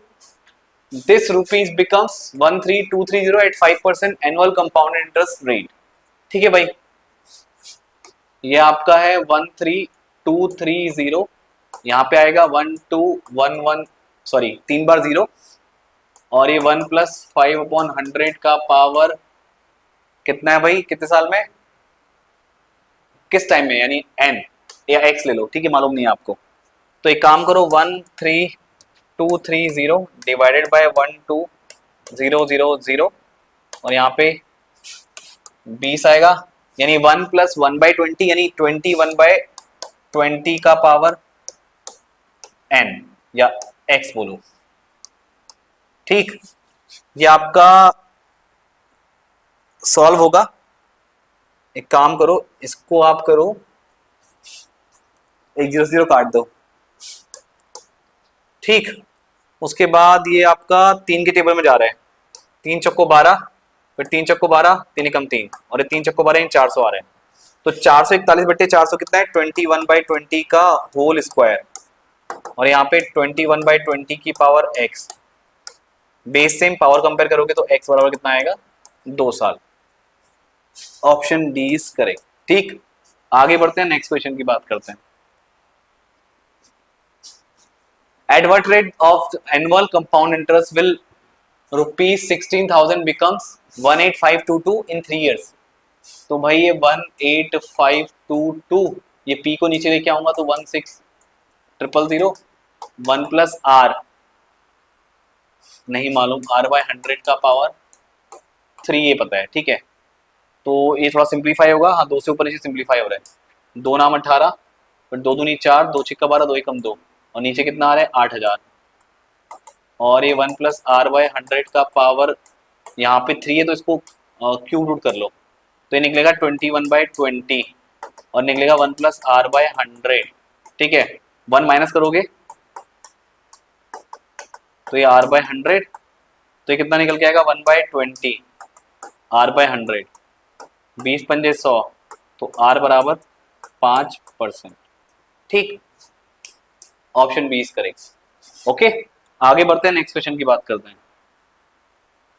this rupees becomes 13,230 at 5% annual compound interest rate. ठीक है भाई, ये आपका है 13,230, यहाँ पे आएगा 1211, सॉरी 3 बार 0 और ये 1+5/100 का पावर कितना है भाई, कितने साल में, किस टाइम में, यानी n या x ले लो, ठीक है, मालूम नहीं है आपको। तो एक काम करो, 13230 डिवाइडेड बाय 12000 और यहाँ पे 20 आएगा, यानी 1+1/20 यानी 21/20 का पावर n या x बोलो, ठीक। ये आपका सॉल्व होगा। एक काम करो, इसको आप करो 100 काट दो, ठीक। उसके बाद ये आपका 3 के टेबल में जा रहा है, 3 चक्को 12, फिर 3 चक्को 12, 3 एकम 3 और ये 3 चक्को 12 400 आ रहे हैं। तो 441/400 कितना है, 21/20 का होल स्क्वायर और यहाँ पे 21/20 की power x। Base same, power compare करोगे तो x बराबर कितना आएगा, 2 साल। ऑप्शन डी इज करेक्ट, ठीक। आगे बढ़ते हैं, नेक्स्ट क्वेश्चन की बात करते हैं। At what rate of annual compound interest will rupees 16,000 becomes 18522 in 3 years? तो भाई ये 18522, ये p को नीचे लेके आऊंगा तो 16000, 1 प्लस आर नहीं मालूम, r/100 का पावर 3 ये पता है, ठीक है। तो ये थोड़ा सिंप्लीफाई होगा, हाँ 2 से ऊपर नीचे सिंप्लीफाई हो रहा है। 2 नाम 18, फिर 2 दूनी 4, 2 छिक्का 12, 2 एकम 2 और नीचे कितना आ रहा है 8000 और ये 1+r/100 का पावर यहाँ पे 3 है तो इसको क्यूब रूट कर लो, तो ये निकलेगा 21/20 और निकलेगा 1+r/100, ठीक है। 1 माइनस करोगे तो ये r/100, तो ये कितना निकल के आएगा 1/20 r/100, 20 पंजे 100, तो r बराबर 5%, ठीक। Option B is correct, okay. आगे बढ़ते हैं, नेक्स्ट क्वेश्चन की बात करते हैं।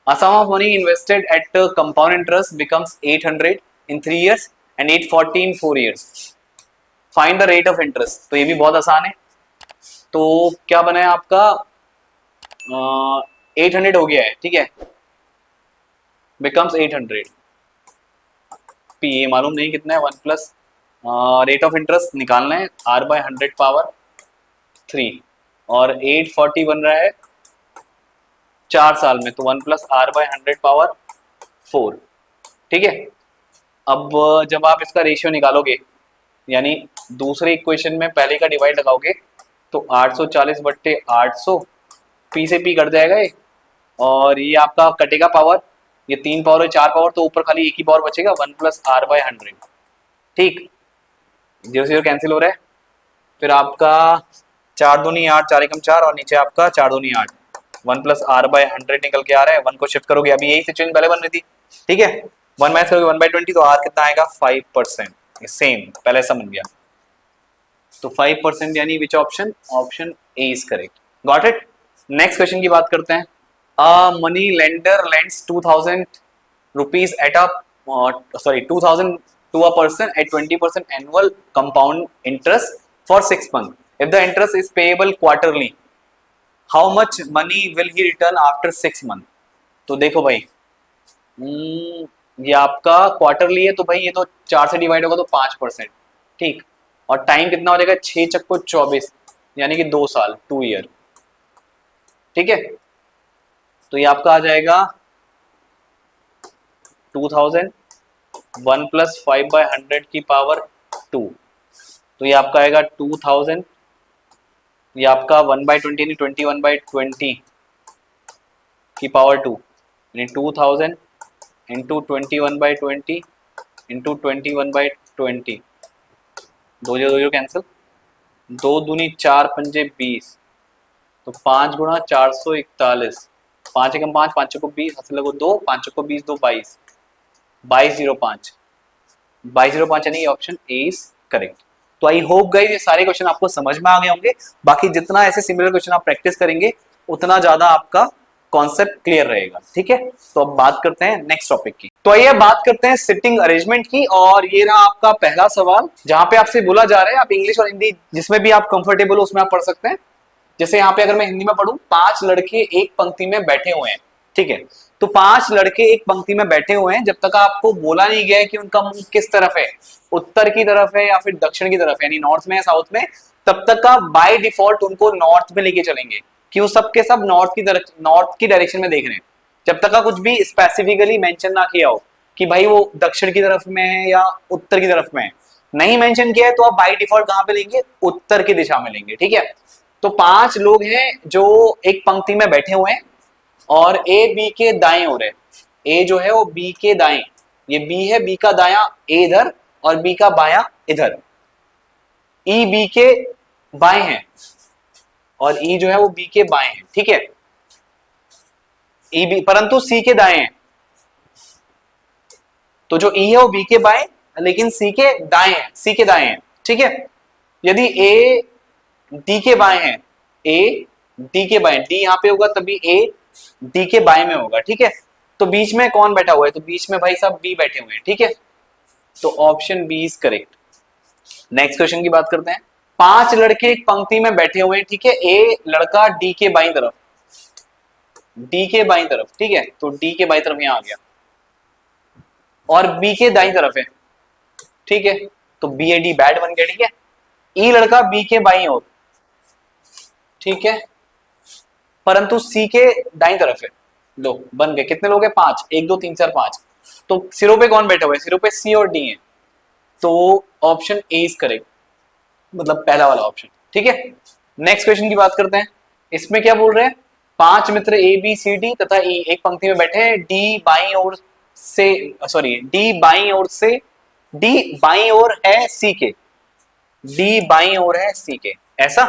A sum of money invested at compound interest becomes 800 in 3 years and 840 in 4 years. Find the rate of interest. तो ये भी बहुत आसान है। तो क्या बना है आपका 800 हो गया है, ठीक है, becomes 800, पी ये मालूम नहीं कितना है, 1 प्लस रेट ऑफ इंटरेस्ट निकालना है r/100 पावर 3 और 840 बन रहा है 4 साल में, तो 1+r/100 पावर 4, ठीक है। अब जब आप इसका रेशियो निकालोगे, यानी दूसरे इक्वेशन में पहले का डिवाइड लगाओगे तो 840/800, पी से पी कट जाएगा ये और ये आपका कटेगा पावर, ये 3 पावर है 4 पावर, तो ऊपर खाली एक ही पावर बचेगा 1+r/100, ठीक। 0 0 कैंसिल हो रहा है, फिर आपका 4 दूनी 8, 4 एकम 4 और नीचे आपका 4 दूनी 8, 1+r/100 निकल के आ रहा है। 1 को शिफ्ट करोगे, अभी यही सिचुएशन पहले बन रही थी, ठीक है। 1 माइनस करोगे 1/20, तो r कितना आएगा 5%, सेम पहले ऐसा बन गया, तो 5% यानी which option, option A is correct, got it. Next question की बात करते हैं। Money lender lends 2000 rupees at a 2000 to a person at 20% annual compound interest for 6 months. If the interest is payable quarterly, how much money will he return after 6 months? तो देखो भाई, ये आपका quarterly है, तो भाई ये तो 4 से डिवाइड होगा तो 5%, ठीक। और टाइम कितना हो जाएगा, 6 चक्को 24 यानी कि 2 साल, 2 ईयर, ठीक है। तो ये आपका आ जाएगा 2000, 1+5/100 की पावर 2, तो ये आपका आएगा 2000, ये आपका 1/20 यानी 21/20 की पावर 2 यानी 2000 इंटू 21/20 इंटू 21/20, 2 0 कैंसिल, 2 दूनी 4 पंजे 20, तो 5 गुणा 441, 5 एकम 5, 5 को 20, हाथ लगो 2, 5 को 20, 2 22, 2205, 2205 यानी ऑप्शन ए इज करेक्ट। तो आई होप गाइस ये सारे क्वेश्चन आपको समझ में आ गए होंगे। बाकी जितना ऐसे सिमिलर क्वेश्चन आप प्रैक्टिस करेंगे उतना ज्यादा आपका कॉन्सेप्ट क्लियर रहेगा, ठीक है। तो अब बात करते हैं नेक्स्ट टॉपिक की। तो आइए बात करते हैं सिटिंग अरेंजमेंट की, और ये रहा आपका पहला सवाल, जहां पे आपसे बोला जा रहा है आप इंग्लिश और हिंदी जिसमें भी आप कंफर्टेबल हो उसमें आप पढ़ सकते हैं। जैसे यहाँ पे अगर मैं हिंदी में पढ़ूं, 5 लड़के एक पंक्ति में बैठे हुए हैं, ठीक है, तो 5 लड़के एक पंक्ति में बैठे हुए हैं, जब तक आपको बोला नहीं गया है कि उनका मुंह किस तरफ है, उत्तर की तरफ है या फिर दक्षिण की तरफ है, यानी नॉर्थ में है साउथ में, तब तक आप बाय डिफॉल्ट उनको नॉर्थ में लेके चलेंगे, क्यों, सबके सब नॉर्थ की डायरेक्शन में देख रहे हैं, जब तक का कुछ भी स्पेसिफिकली मेंशन ना किया हो कि भाई वो दक्षिण की तरफ में है या उत्तर की तरफ में है, नहीं मेंशन किया है तो आप बाय डिफॉल्ट कहां पे लेंगे, उत्तर की दिशा में लेंगे, ठीक है। तो 5 लोग हैं जो एक पंक्ति में बैठे हुए हैं और ए बी के दाएं ओर है, ए जो है वो बी के दाएं, ये बी है, बी का दायां ए इधर और बी का बायां इधर, ई बी के बाएं है और ई जो है वो बी के बाएं है, ठीक है, ई बी परंतु सी के दाएं है, तो जो ई है वो बी के बाएं लेकिन सी के दाएं है, सी के दाएं है, ठीक है। यदि ए डी के बाएं है, ए डी के बाएं, डी यहां पे होगा तभी ए डी के बाएं में होगा, ठीक है। तो बीच में कौन बैठा हुआ है, तो बीच में भाई साहब बी बैठे हुए हैं, ठीक है, तो option B is correct. Next question की बात करते हैं। 5 लड़के एक पंक्ति में बैठे हुए हैं, ठीक है, ए लड़का डी के बाईं तरफ, डी के बाईं तरफ, ठीक है, तो डी के बाईं तरफ यहां आ गया और बी के दाईं तरफ है, ठीक है, तो बी ए डी बैट बन गया, ठीक है। ई लड़का बी के बाईं ओर, ठीक है, परंतु सी के दाईं तरफ है, लो बन गए, कितने लोग हैं, 5, 1 2 3 4 5, तो सिरों पे कौन बैठा हुआ है, सिरों पे सी और डी है, तो ऑप्शन ए इज करेक्ट, मतलब पहला वाला ऑप्शन, ठीक है। नेक्स्ट क्वेश्चन की बात करते हैं। इसमें क्या बोल रहे हैं, 5 मित्र ए बी सी डी तथा ई एक पंक्ति में बैठे हैं, डी बाईं ओर से, सॉरी डी बाईं ओर से, डी बाईं ओर है सी के, डी बाईं ओर है सी के, ऐसा,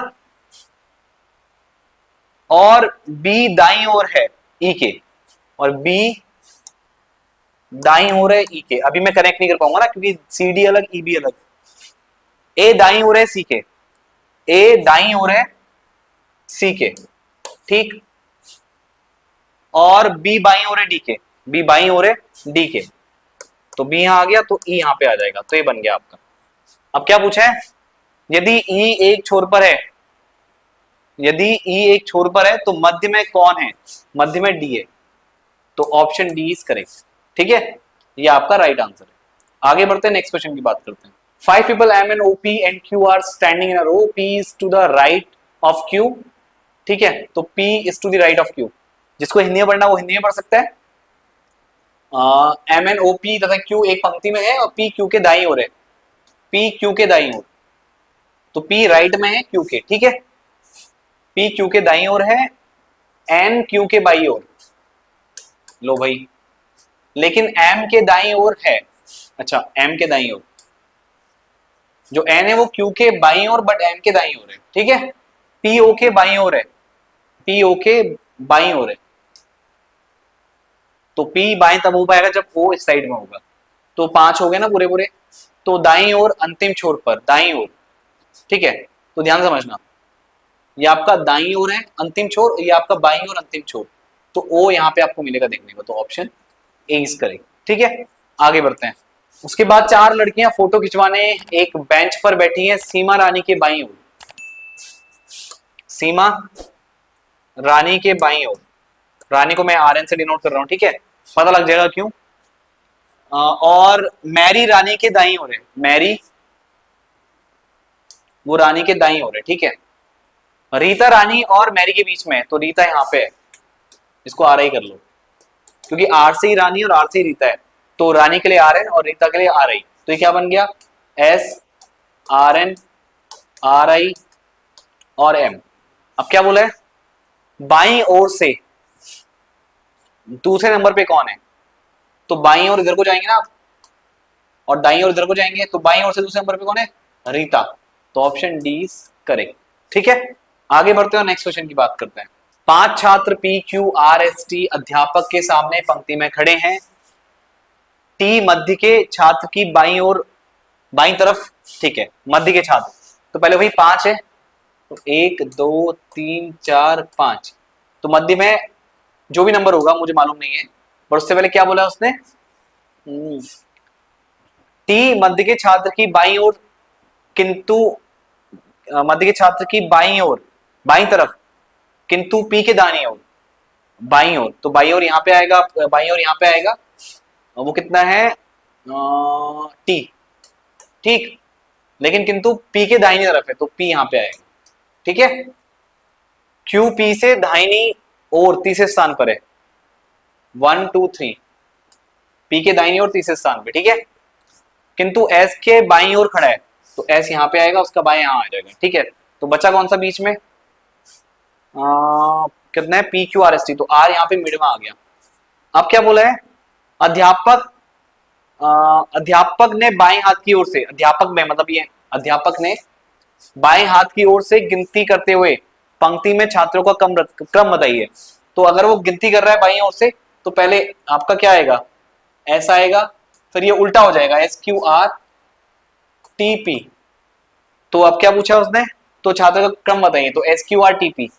और बी दाईं ओर है ई के, और बी दाईं ओर है ई के, अभी मैं कनेक्ट नहीं कर पाऊंगा ना क्योंकि सी डी अलग ई बी अलग, ए दाईं ओर है सी के, ए दाईं ओर है सी के, ठीक, और बी बाईं ओर है डी के, बी बाईं ओर है डी के, तो बी यहां आ गया तो ई यहां पे आ जाएगा, तो ये बन गया आपका। अब क्या पूछा है, यदि ई एक छोर पर है, यदि ई एक छोर पर है तो मध्य में कौन है, मध्य में डी है, तो ऑप्शन डी इज करेक्ट, ठीक है, ये आपका राइट आंसर है। आगे बढ़ते हैं, नेक्स्ट क्वेश्चन की बात करते हैं। 5 people M and O P and Q are standing in a row, P is to the right of Q, ठीक है, तो P is to the right of Q, जिसको हिंदी में पढ़ना वो हिंदी में पढ़ सकता है। M and O P तथा Q एक पंक्ति में है और P Q के दाईं ओर है, P Q के दाईं ओर, तो P राइट में है Q के, ठीक है, P Q के दाईं ओर है, N Q के बाईं ओर, लो भाई, लेकिन M के दाईं ओर है, अच्छा M के दाईं ओर, जो N है वो Q के बाईं ओर बट M के दाईं ओर है, ठीक है, P O के बाईं ओर है, P O के बाईं ओर है, तो P बाईं तब हो पाएगा जब O इस साइड में होगा, तो 5 हो गए ना पूरे पूरे, तो दाईं ओर अंतिम छोर पर, दाईं ओर, ठीक है, तो ध्यान समझना, ये आपका दाईं ओर है अंतिम छोर, ये आपका बाईं ओर अंतिम छोर, तो O यहाँ पे आपको मिलेगा देखने को, तो ऑप्शन ए इज करेक्ट, ठीक है। आगे बढ़ते हैं। उसके बाद 4 लड़कियां फोटो खिंचवाने एक बेंच पर बैठी हैं, सीमा रानी के बाईं ओर, सीमा रानी के बाईं ओर, रानी को मैं आर एन से डिनोट कर रहा हूं, ठीक है, पता लग जाएगा क्यों, और मैरी रानी के दाईं ओर है, मैरी वो रानी के दाईं ओर है, ठीक है, रीता रानी और मैरी के बीच में है, तो रीता यहाँ पे है, इसको आर आई कर लो, क्योंकि आर से ही रानी और आर से ही रीता है, तो रानी के लिए आर एन और रीता के लिए आर आई, तो ये क्या बन गया, S R N R I और एम। अब क्या बोला है, बाईं ओर से दूसरे नंबर पे कौन है, तो बाईं ओर इधर को जाएंगे ना आप, और दाईं ओर इधर को जाएंगे, तो बाईं ओर से दूसरे नंबर पे कौन है, रीता, तो ऑप्शन डी इज करेक्ट, ठीक है। आगे बढ़ते हैं, नेक्स्ट क्वेश्चन की बात करते हैं। 5 छात्र P Q R S T अध्यापक के सामने पंक्ति में खड़े हैं, टी मध्य के छात्र की बाईं ओर, बाईं तरफ, ठीक है, मध्य के छात्र, तो पहले वही 5 है, तो 1 2 3 4 5, तो मध्य में जो भी नंबर होगा मुझे मालूम नहीं है, पर उससे पहले क्या बोला उसने, टी मध्य के छात्र की बाईं ओर, किंतु मध्य के छात्र की बाईं ओर बाई तरफ, किंतु पी के दानी ओर, बाई ओर, तो बाई ओर यहाँ पे आएगा, बाई ओर यहाँ पे आएगा, वो कितना है टी, ठीक, लेकिन किंतु पी के दाहिनी तरफ है तो पी यहाँ पे आएगा, ठीक है। क्यू पी से दाहिनी ओर तीसरे स्थान पर है, 1 2 3, पी के दाहिनी ओर तीसरे स्थान पे, ठीक है, किंतु एस के बाईं ओर खड़ा है तो एस यहाँ पे आएगा, उसका बाएं यहाँ आ जाएगा, ठीक है। तो बचा कौन सा बीच में, कितना है P Q R S T, तो आर यहाँ पे मिड में आ गया। अब क्या बोला है, अध्यापक अध्यापक ने बाएं हाथ की ओर से, अध्यापक में मतलब ये अध्यापक ने बाएं हाथ की ओर से गिनती करते हुए पंक्ति में छात्रों का क्रम बताइए। तो अगर वो गिनती कर रहा है बाईं ओर से तो पहले आपका क्या आएगा, ऐसा आएगा, फिर ये उल्टा हो जाएगा S Q R T P. तो अब क्या पूछा उसने, तो छात्रों का क्रम बताइए, तो S Q R T P,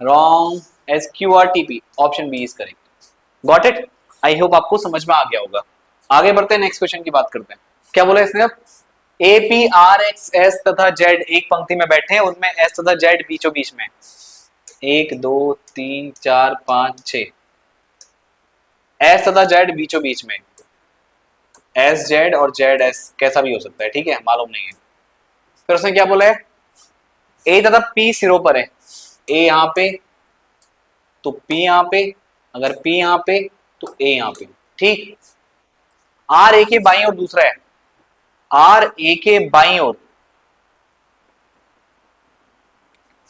wrong, S Q R T P, option B is correct. Got it, I hope आपको समझ में आ गया होगा। आगे बढ़ते हैं, नेक्स्ट क्वेश्चन की बात करते हैं। क्या बोला इसने, अब A P R x S तथा जेड एक पंक्ति में बैठे हैं, उनमें एस तथा जेड बीचों बीच में, 1 2 3 4 5 6, एस तथा जेड बीचों बीच में, एस जेड और जेड एस कैसा भी हो सकता है, ठीक है, मालूम नहीं है। फिर उसने क्या बोला है, ए तथा पी सिरों पर है, ए यहाँ पे तो पी यहाँ पे, अगर पी यहाँ पे तो ए यहाँ पे, ठीक। आर ए के बाईं ओर दूसरा है, आर ए के बाईं ओर,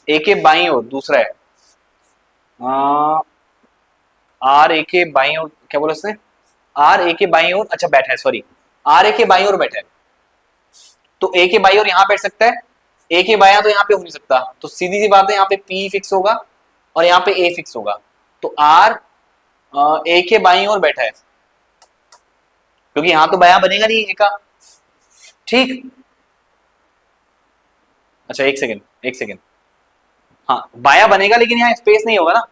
ए के बाईं ओर दूसरा है, आर ए के बाईं ओर, क्या बोला इसने, आर ए के बाईं ओर, अच्छा बैठा है, सॉरी, आर ए के बाईं ओर बैठा है, तो ए के बाईं ओर यहां बैठ सकता है, ए के बायां तो यहां पे हो नहीं सकता, तो सीधी सी बात है यहाँ पे पी फिक्स होगा और यहाँ पे ए फिक्स होगा, तो आर ए के बाईं ओर बैठा है, क्योंकि यहां तो बायां बनेगा नहीं ए का, ठीक। अच्छा एक सेकेंड, एक सेकेंड, हाँ बायां बनेगा लेकिन यहाँ स्पेस नहीं होगा ना,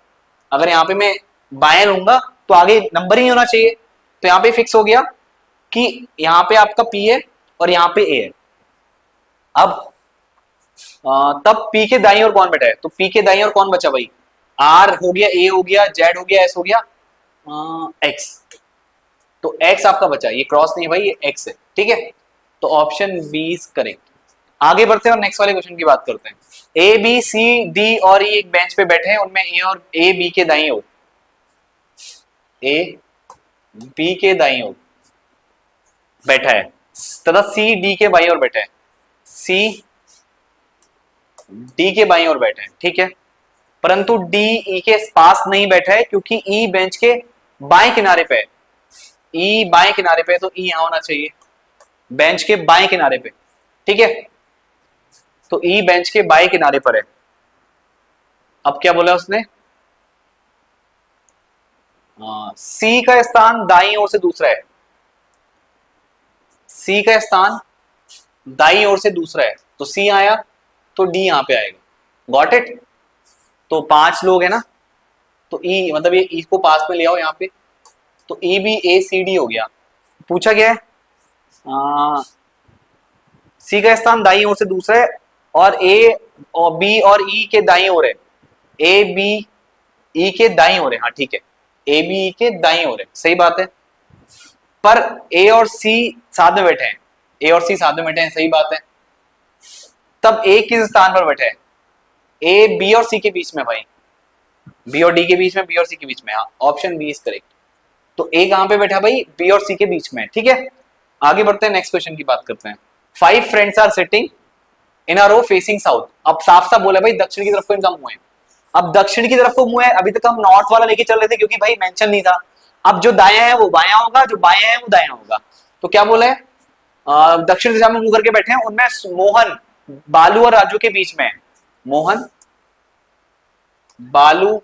अगर यहाँ पे मैं बाएं लूंगा तो आगे नंबर ही नहीं होना चाहिए, तो यहाँ पे फिक्स हो गया कि यहाँ पे आपका पी है और यहाँ पे ए है। अब तब पी के दाईं ओर कौन बैठा है, तो पी के दाईं ओर कौन बचा भाई, आर हो गया, ए हो गया, जेड हो गया, एस हो गया, एक्स, तो एक्स आपका बचा, ये क्रॉस नहीं भाई, ये एक्स है, ठीक है, तो ऑप्शन बी इज करेक्ट। आगे बढ़ते हैं और नेक्स्ट वाले क्वेश्चन की बात करते हैं। ए बी सी डी और ई एक बेंच पे बैठे हैं, उनमें ए और ए बी के दाईं ओर, ए बी के दाईं ओर बैठा है, तथा सी डी के बाईं ओर बैठा है, सी डी के बाईं ओर बैठा है, ठीक है, परंतु डी ई के पास नहीं बैठा है क्योंकि ई बेंच के बाएं किनारे पे है, ई बाएं किनारे पे है, तो ई यहां होना चाहिए, बेंच के बाएं किनारे पे, ठीक है, तो ई बेंच के बाएं किनारे पर है। अब क्या बोला उसने, सी का स्थान दाईं ओर से दूसरा है, सी का स्थान दाईं ओर से दूसरा है, तो सी आया तो डी यहां पे आएगा, गॉट इट। तो 5 लोग है ना, तो ई मतलब ये ई को पास में ले आओ यहाँ पे, तो ई बी ए सी डी हो गया। पूछा क्या है, सी का स्थान दाईं ओर से दूसरा है और ए और बी और ई के दाईं ओर है, ए बी ई के दाईं ओर है, हाँ ठीक है, ए बी ई के दाईं ओर है, सही बात है, पर ए और सी साथ में बैठे हैं, ए और सी साथ में बैठे हैं, सही बात है, तब ए किस स्थान पर बैठे हैं, ए बी और सी के बीच में भाई, बी और डी के बीच में, बी और सी के बीच में, हाँ ऑप्शन बी इज करेक्ट। तो ए कहां पे बैठा भाई, बी और सी के बीच में, ठीक है। आगे बढ़ते हैं, नेक्स्ट क्वेश्चन की बात करते हैं। 5 friends are sitting in a row facing south, अब साफ साफ बोला भाई दक्षिण की तरफ को इनका मुंह है, अब दक्षिण की तरफ को मुंह है, अभी तक हम नॉर्थ वाला लेके चल रहे थे क्योंकि भाई मेंशन नहीं था, अब जो दाया है वो बायां होगा, जो बायां है वो दायां होगा, तो क्या बोला है, दक्षिण दिशा में मुंह करके बैठे हैं, उनमें मोहन बालू और राजू के बीच में है, मोहन बालू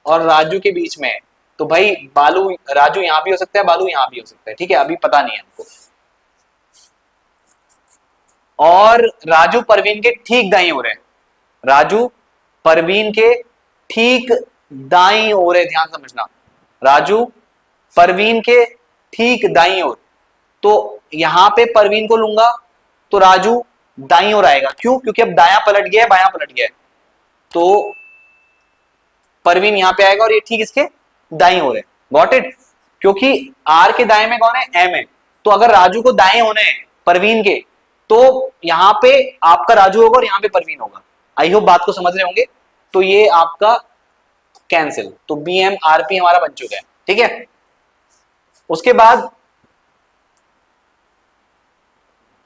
और राजू के बीच में है, तो भाई बालू राजू यहां भी हो सकता है, बालू यहां भी हो सकता है, ठीक है, अभी पता नहीं है हमको। और राजू परवीन के ठीक दाईं ओर है, राजू परवीन के ठीक दाईं ओर है, ध्यान समझना, राजू परवीन के ठीक दाईं ओर, तो यहां पे परवीन को लूंगा तो राजू दाईं ओर आएगा, क्यों, क्योंकि अब दायां पलट गया है, बायां पलट गया है, तो परवीन यहां पे आएगा और ये ठीक इसके दाईं ओर है। Got it? क्योंकि आर के दाएं में कौन है? एम है। तो अगर राजू को दाएं होने हैं परवीन के, तो यहां पे आपका राजू होगा और यहां पे परवीन होगा। आई होप बात को समझ रहे होंगे। तो ये आपका कैंसिल, तो बी एम आर पी हमारा बन चुका है। ठीक है, उसके बाद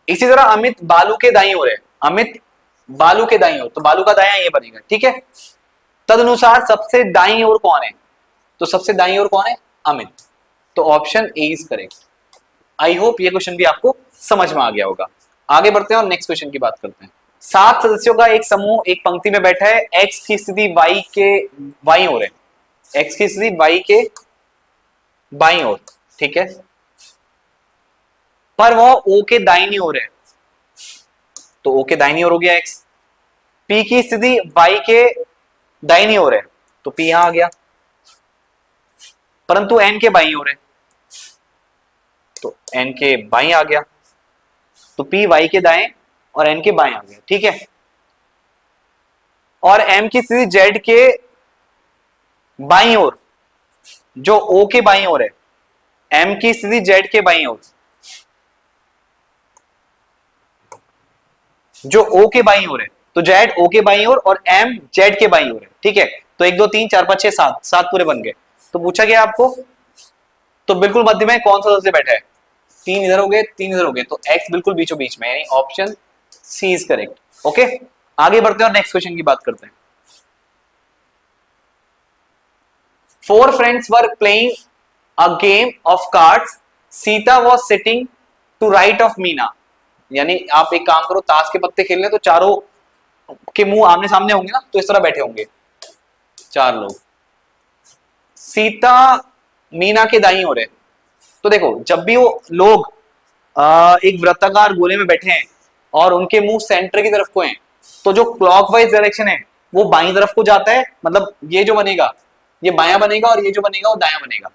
इसी तरह अमित बालू के दाईं ओर है। अमित बालू के दाईं ओर, तो बालू का दायां ये बनेगा। ठीक है, तदनुसार सबसे दाईं ओर कौन है? तो सबसे दाईं ओर कौन है? अमित। तो option A is correct. I hope ये क्वेश्चन भी आपको समझ में आ गया होगा। आगे बढ़ते हैं और नेक्स्ट क्वेश्चन की बात करते हैं। 7 सदस्यों का एक समूह एक पंक्ति में बैठा है। एक्स की स्थिति वाई के बाईं ओर है। एक्स की स्थिति वाई के बाईं ओर, ठीक है, पर वह ओ के दाईनी ओर है। तो ओ के दाईनी ओर हो गया एक्स। पी की स्थिति वाई के दाईनी ओर है, तो पी यहां आ गया, परंतु एन के बाईं ओर है, तो एन के बाईं आ गया। तो पी वाई के दाएं और एन के बाएं आ गया। ठीक है, और एम की स्थिति जेड के बाईं ओर, जो ओ के बाईं ओर है। एम की स्थिति जेड के बाईं ओर, जो ओ के बाईं ओर है। तो जेड ओ के बाईं ओर और एम जेड के बाईं ओर है। ठीक है, तो 1 2 3 4 5 6 7, 7 पूरे बन गए। तो पूछा गया आपको, तो बिल्कुल मध्य में कौन सा सदस्य बैठा है? 3 इधर हो गए, 3 इधर हो गए, तो एक्स बिल्कुल बीचों बीच में, यानी option C is correct. Okay, आगे बढ़ते हैं और नेक्स्ट क्वेश्चन की बात करते हैं। 4 friends were playing a game of cards. Sita was sitting to right of Meena. यानी आप एक काम करो, ताश के पत्ते खेल रहे तो चारों के मुंह आमने सामने होंगे ना, तो इस तरह बैठे होंगे 4 लोग। सीता मीना के दाईं ओर है। तो देखो, जब भी वो लोग एक वृत्ताकार गोले में बैठे हैं और उनके मुंह सेंटर की तरफ को हैं, तो जो क्लॉकवाइज डायरेक्शन है वो बाईं तरफ को जाता है। मतलब ये जो बनेगा ये बायां बनेगा और ये जो बनेगा वो दायां बनेगा।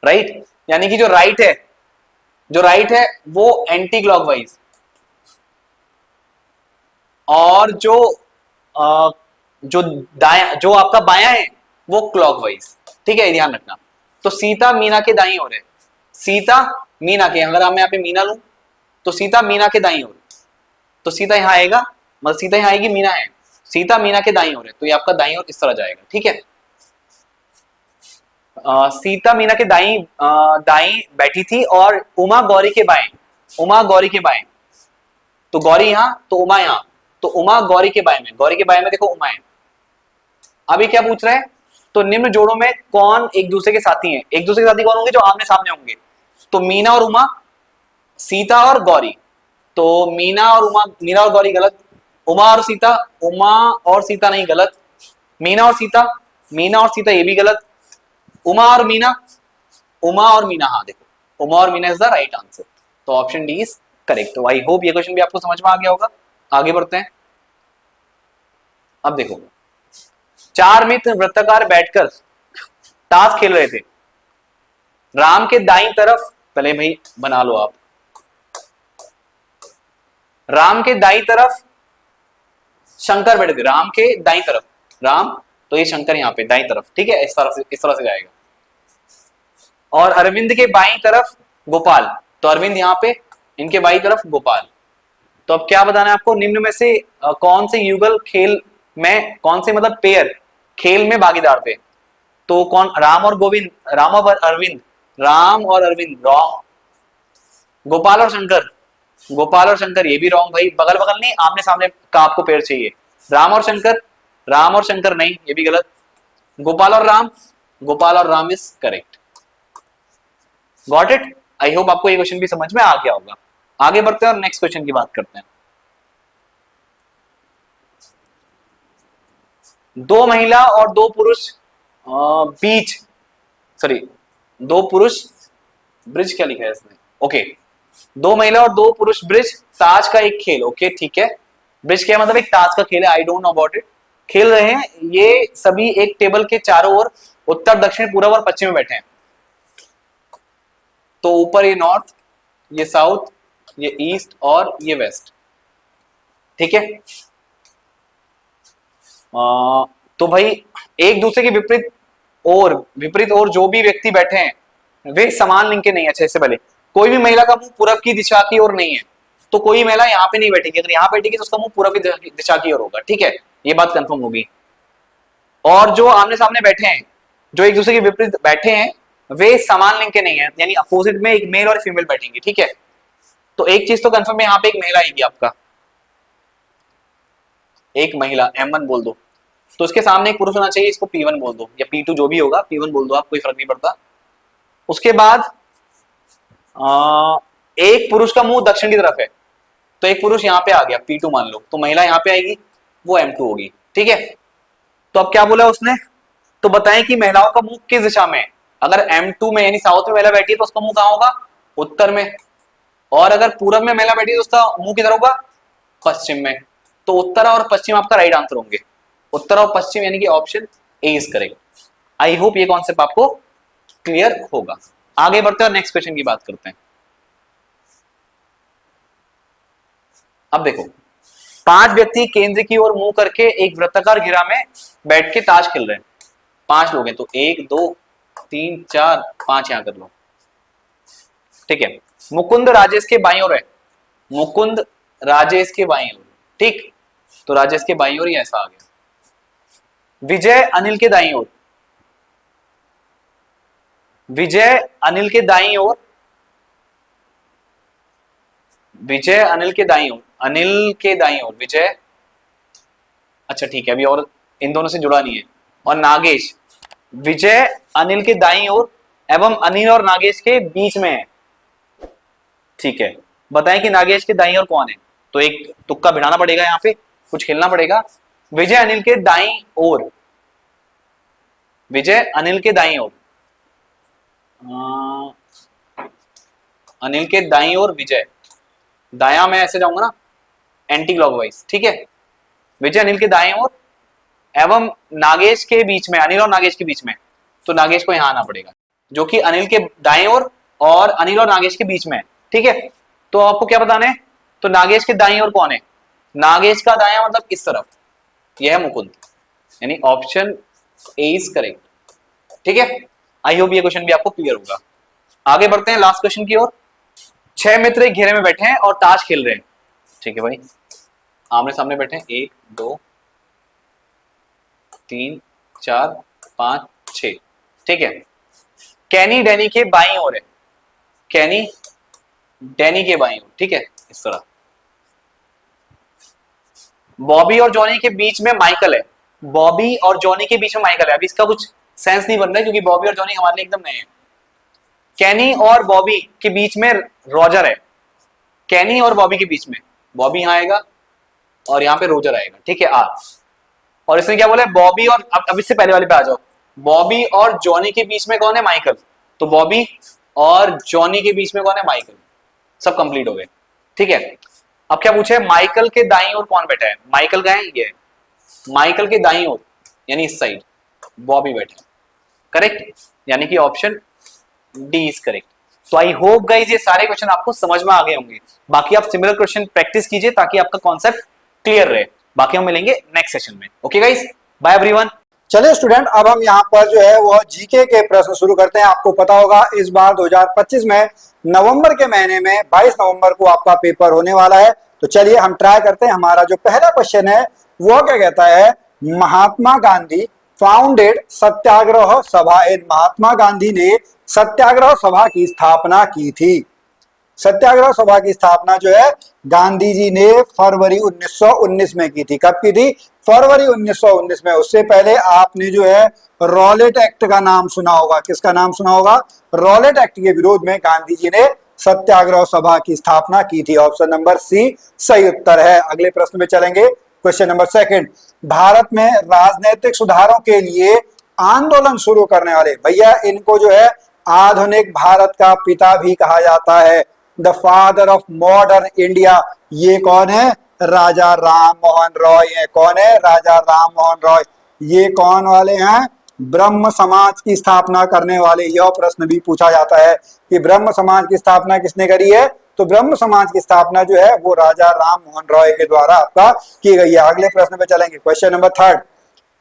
राइट, यानी कि जो राइट है वो एंटी क्लॉकवाइज, और जो दायां, जो आपका बायां है वो क्लॉकवाइज। ठीक है, ध्यान रखना। तो सीता मीना के दाईं ओर है। सीता मीना के, अगर मैं यहाँ पे मीना लूं तो सीता मीना के दाईं ओर, तो सीता यहाँ आएगा, मतलब सीता यहाँ आएगी, मीना है, सीता मीना के दाईं ओर है, तो ये आपका दाईं ओर इस तरह जाएगा। ठीक है, सीता मीना के दाईं बैठी थी और उमा गौरी के बाएं, उमा गौरी के बाएं, तो गौरी यहां तो उमा यहां, तो उमा गौरी के बाएं में, गौरी के बाएं में देखो उमा है। अभी क्या पूछ रहा है? तो निम्न जोड़ों में कौन एक दूसरे के साथी हैं? एक दूसरे के साथी कौन होंगे? जो आमने सामने होंगे। तो मीना और उमा, सीता और गौरी। तो मीना और उमा, मीना और गौरी गलत। उमा और सीता, उमा और सीता नहीं, गलत। मीना और सीता, मीना और सीता ये भी गलत। उमा और मीना, उमा और मीना, हाँ देखो उमा और Meena is the right answer. तो ऑप्शन डी इज करेक्ट। तो आई होप ये क्वेश्चन भी आपको समझ में आ गया होगा। आगे बढ़ते हैं। अब देखो, 4 मित्र वृत्ताकार बैठकर ताश खेल रहे थे। राम के दाईं तरफ, पहले भाई बना लो आप, राम के दाईं तरफ शंकर बैठे थे। राम के दाईं तरफ राम, तो ये शंकर यहाँ पे दाईं तरफ। ठीक है, इस तरह से जाएगा। और अरविंद के बाईं तरफ गोपाल, तो अरविंद यहाँ पे, इनके बाईं तरफ गोपाल। तो अब क्या बताना है आपको? निम्न में से कौन से युगल खेल में, कौन से मतलब पेयर खेल में भागीदार थे? तो कौन? राम और गोविंद, राम और अरविंद, राम और अरविंद रॉन्ग। गोपाल और शंकर, गोपाल और शंकर ये भी रॉन्ग भाई, बगल बगल नहीं, आमने सामने का आपको पेयर चाहिए। राम और शंकर, राम और शंकर नहीं, ये भी गलत। गोपाल और राम, गोपाल और Ram is correct. Got it? I hope आपको ये क्वेश्चन भी समझ में आ गया होगा। आगे बढ़ते हैं और नेक्स्ट क्वेश्चन की बात करते हैं। 2 महिला और 2 पुरुष बीच, सॉरी 2 पुरुष ब्रिज, क्या लिखा है इसमें? ओके, 2 महिला और 2 पुरुष ब्रिज, ताश का एक खेल। ओके ठीक है, ब्रिज क्या मतलब? एक ताश का खेल है, I don't know about it. खेल रहे हैं ये सभी एक टेबल के चारों ओर उत्तर दक्षिण पूर्व और पश्चिम में बैठे हैं। तो ऊपर ये नॉर्थ, ये साउथ, ये ईस्ट और ये वेस्ट। ठीक है, तो भाई एक दूसरे के विपरीत और जो भी व्यक्ति बैठे हैं वे समान लिंग के नहीं है। अच्छा, इससे पहले कोई भी महिला का मुंह पूरब की दिशा की ओर नहीं है, तो कोई महिला यहाँ पे नहीं बैठेगी। अगर यहाँ बैठेगी तो उसका मुंह पूरब की दिशा की ओर होगा। ठीक है, ये बात कंफर्म होगी। और जो आमने सामने बैठे हैं, जो एक दूसरे के विपरीत बैठे हैं, वे समान लिंग के नहीं है, यानी अपोजिट में एक मेल और फीमेल बैठेंगे। ठीक है, तो एक चीज तो कंफर्म है, यहाँ पे एक महिला आएगी आपका, एक महिला M1 बोल दो, तो उसके सामने एक पुरुष होना चाहिए, इसको P1 बोल दो या P2 जो भी होगा, P1 बोल दो आप, कोई फर्क नहीं पड़ता। उसके बाद एक पुरुष का मुंह दक्षिण की तरफ है, तो एक पुरुष यहाँ पे आ गया, P2 मान लो, तो महिला यहाँ पे आएगी, वो M2 होगी। ठीक है, तो अब क्या बोला उसने, तो बताएं कि महिलाओं का मुंह किस दिशा में है। अगर M2 में यानी साउथ में महिला बैठी है तो उसका मुंह कहाँ होगा, उत्तर में। और अगर पूरब में महिला बैठी है तो उसका मुंह किधर होगा, पश्चिम में। तो उत्तर और पश्चिम आपका राइट आंसर होंगे, उत्तर और पश्चिम, यानी कि option A is correct. I hope ये कॉन्सेप्ट आपको क्लियर होगा। आगे बढ़ते हैं और नेक्स्ट क्वेश्चन की बात करते हैं। अब देखो, 5 व्यक्ति केंद्र की ओर मुंह करके एक वृत्ताकार घेरा में बैठ के ताश खेल रहे हैं। 5 लोग हैं, तो 1 2 3 4 5 यहां कर लो। ठीक है, मुकुंद राजेश के बाईं ओर है, मुकुंद राजेश के बाईं ओर। ठीक, तो राजेश के बाईं ओर ही ऐसा आ गया। विजय अनिल के दाईं ओर, विजय अनिल के दाईं ओर, विजय अनिल के दाईं ओर, अनिल के दाईं ओर विजय। अच्छा ठीक है, अभी और इन दोनों से जुड़ा नहीं है। और नागेश, विजय अनिल के दाईं ओर एवं अनिल और नागेश के बीच में है। ठीक है, बताएं कि नागेश के दाईं ओर कौन है। तो एक तुक्का बिठाना पड़ेगा, यहाँ पे कुछ खेलना पड़ेगा। विजय अनिल के दाईं ओर, विजय अनिल के दाईं ओर, अनिल के दाईं ओर विजय, दाया मैं ऐसे जाऊंगा ना, एंटी क्लॉकवाइज। ठीक है, विजय अनिल के दाएं ओर एवं नागेश के बीच में, अनिल और नागेश के बीच में, तो नागेश को यहां आना पड़ेगा, जो कि अनिल के दाएं ओर और अनिल और नागेश के बीच में है। ठीक है, तो आपको क्या बताना है, तो नागेश के दाएं ओर कौन है, नागेश का दाया मतलब इस तरफ, यह है मुकुंद, यानी ऑप्शन ए इज करेक्ट। ठीक है, आई होप ये क्वेश्चन भी आपको क्लियर होगा। आगे बढ़ते हैं लास्ट क्वेश्चन की ओर। 6 मित्र एक घेरे में बैठे हैं और ताश खेल रहे हैं। ठीक है भाई, आमने सामने बैठे हैं, 1 2 3 4 5 6। ठीक है, कैनी डैनी के बाईं ओर है, कैनी डैनी के बाईं ओर। ठीक है, इस तरह। बॉबी और जॉनी के बीच में माइकल है, बॉबी और जॉनी के बीच में माइकल है। अभी इसका कुछ सेंस नहीं बन रहा है क्योंकि बॉबी और जॉनी हमारे लिए एकदम नए हैं। कैनी और बॉबी के बीच में रॉजर है, कैनी और बॉबी के बीच में, बॉबी यहां आएगा और यहाँ पे रोजर आएगा। ठीक है, और इसने क्या बोला है, बॉबी और, अब इससे पहले वाले पे आ जाओ, बॉबी और जॉनी के बीच में कौन है, माइकल। तो बॉबी और जॉनी के बीच में कौन है, माइकल। सब कंप्लीट हो गए। ठीक है, अब क्या पूछे, माइकल के दाईं ओर कौन बैठा है, माइकल का है ये, माइकल के दाईं ओर यानी इस साइड बॉबी बैठा है। करेक्ट, यानी कि ऑप्शन डी इज करेक्ट। तो आई होप गाइस ये सारे क्वेश्चन आपको समझ में आ गए होंगे। बाकी आप सिमिलर क्वेश्चन प्रैक्टिस कीजिए ताकि आपका कॉन्सेप्ट क्लियर रहे। बाकी हम मिलेंगे नेक्स्ट सेशन में। Okay guys, bye everyone. चलिए स्टूडेंट, अब हम यहाँ पर जो है वो जीके के प्रश्न शुरू करते हैं। आपको पता होगा इस बार 2025 में नवंबर के महीने में 22 नवंबर को आपका पेपर होने वाला है। तो चलिए हम ट्राई करते हैं। हमारा जो पहला क्वेश्चन है वो क्या कहता है, महात्मा गांधी फाउंडेड सत्याग्रह सभा। महात्मा गांधी ने सत्याग्रह सभा की स्थापना की थी। सत्याग्रह सभा की स्थापना जो है गांधी जी ने फरवरी 1919 में की थी। कब की थी, फरवरी 1919 में। उससे पहले आपने जो है रॉलेट एक्ट का नाम सुना होगा। किसका नाम सुना होगा, रॉलेट एक्ट के विरोध में गांधी जी ने सत्याग्रह सभा की स्थापना की थी। ऑप्शन नंबर सी सही उत्तर है। अगले प्रश्न में चलेंगे, क्वेश्चन नंबर 2। भारत में राजनीतिक सुधारों के लिए आंदोलन शुरू करने वाले, भैया इनको जो है आधुनिक भारत का पिता भी कहा जाता है, the father of modern India. ये कौन है, राजा राम मोहन रॉय है। कौन है, राजा राम मोहन रॉय। ये कौन वाले हैं, ब्रह्म समाज की स्थापना करने वाले। यह प्रश्न भी पूछा जाता है कि ब्रह्म समाज की स्थापना किसने करी है, तो ब्रह्म समाज की स्थापना जो है वो राजा राम मोहन रॉय के द्वारा आपका की गई है। अगले प्रश्न पे चलेंगे, क्वेश्चन नंबर 3।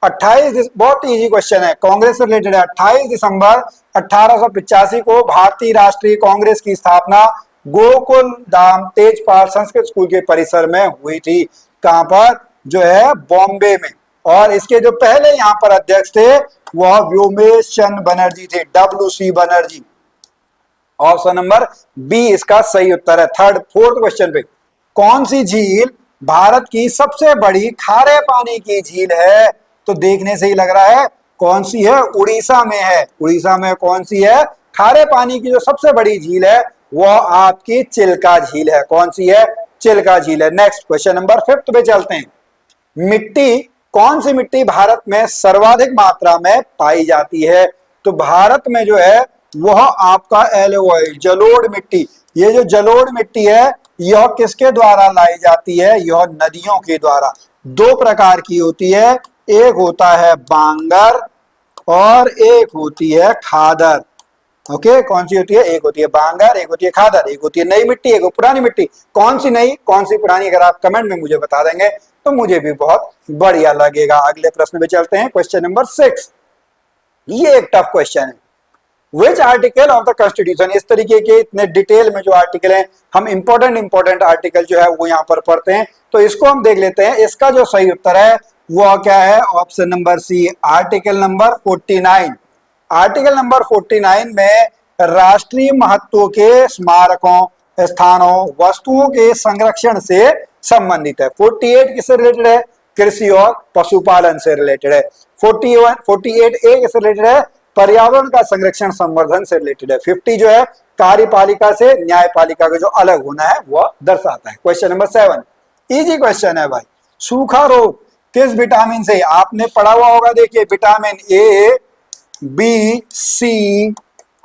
बहुत इजी क्वेश्चन है, कांग्रेस से रिलेटेड है। 28 दिसंबर 1885 को भारतीय राष्ट्रीय कांग्रेस की स्थापना गोकुल धाम तेजपाल संस्कृत स्कूल के परिसर में हुई थी। कहां पर? जो है बॉम्बे में। और इसके जो पहले यहाँ पर अध्यक्ष थे वह व्योमेश चंद्र बनर्जी थे, WC Banerjee. Option number B इसका सही उत्तर है। फोर्थ क्वेश्चन पे, कौन सी झील भारत की सबसे बड़ी खारे पानी की झील है? तो देखने से ही लग रहा है कौन सी है, उड़ीसा में है। उड़ीसा में कौन सी है? खारे पानी की जो सबसे बड़ी झील है वह आपकी चिल्का झील है। कौन सी है? चिल्का झील है। नेक्स्ट क्वेश्चन नंबर 5 पे चलते हैं। मिट्टी, कौन सी मिट्टी भारत में सर्वाधिक मात्रा में पाई जाती है? तो भारत में जो है वह आपका एलुवियल जलोढ़ मिट्टी। ये जो जलोढ़ मिट्टी है यह किसके द्वारा लाई जाती है? यह नदियों के द्वारा। दो प्रकार की होती है, एक होता है बांगर और एक होती है खादर। ओके, कौन सी होती है? एक होती है बांगर, एक होती है खादर, एक होती है नई मिट्टी, एक पुरानी मिट्टी। कौन सी नई, कौन सी पुरानी, अगर आप कमेंट में मुझे बता देंगे तो मुझे भी बहुत बढ़िया लगेगा। अगले प्रश्न पे चलते हैं, क्वेश्चन नंबर 6। ये एक टफ क्वेश्चन है। Which article of the constitution, इस तरीके के इतने डिटेल में जो आर्टिकल हैं, हम इंपॉर्टेंट आर्टिकल जो है वो यहाँ पर पढ़ते हैं, तो इसको हम देख लेते हैं। इसका जो सही उत्तर है वो क्या है? Option number C, article number 49। Article number 49 में राष्ट्रीय महत्व के स्मारकों, स्थानों, वस्तुओं के संरक्षण से संबंधित है। 48 किससे रिलेटेड है? कृषि और पशुपालन से रिलेटेड है। 48A किससे रिलेटेड है? पर्यावरण का संरक्षण संवर्धन से रिलेटेड है। 50 जो है कार्यपालिका से न्यायपालिका का जो अलग होना है वह दर्शाता है। क्वेश्चन नंबर 7 इजी क्वेश्चन है भाई। सूखा रोग किस विटामिन से? आपने पढ़ा हुआ होगा, देखिए vitamin A, B, C,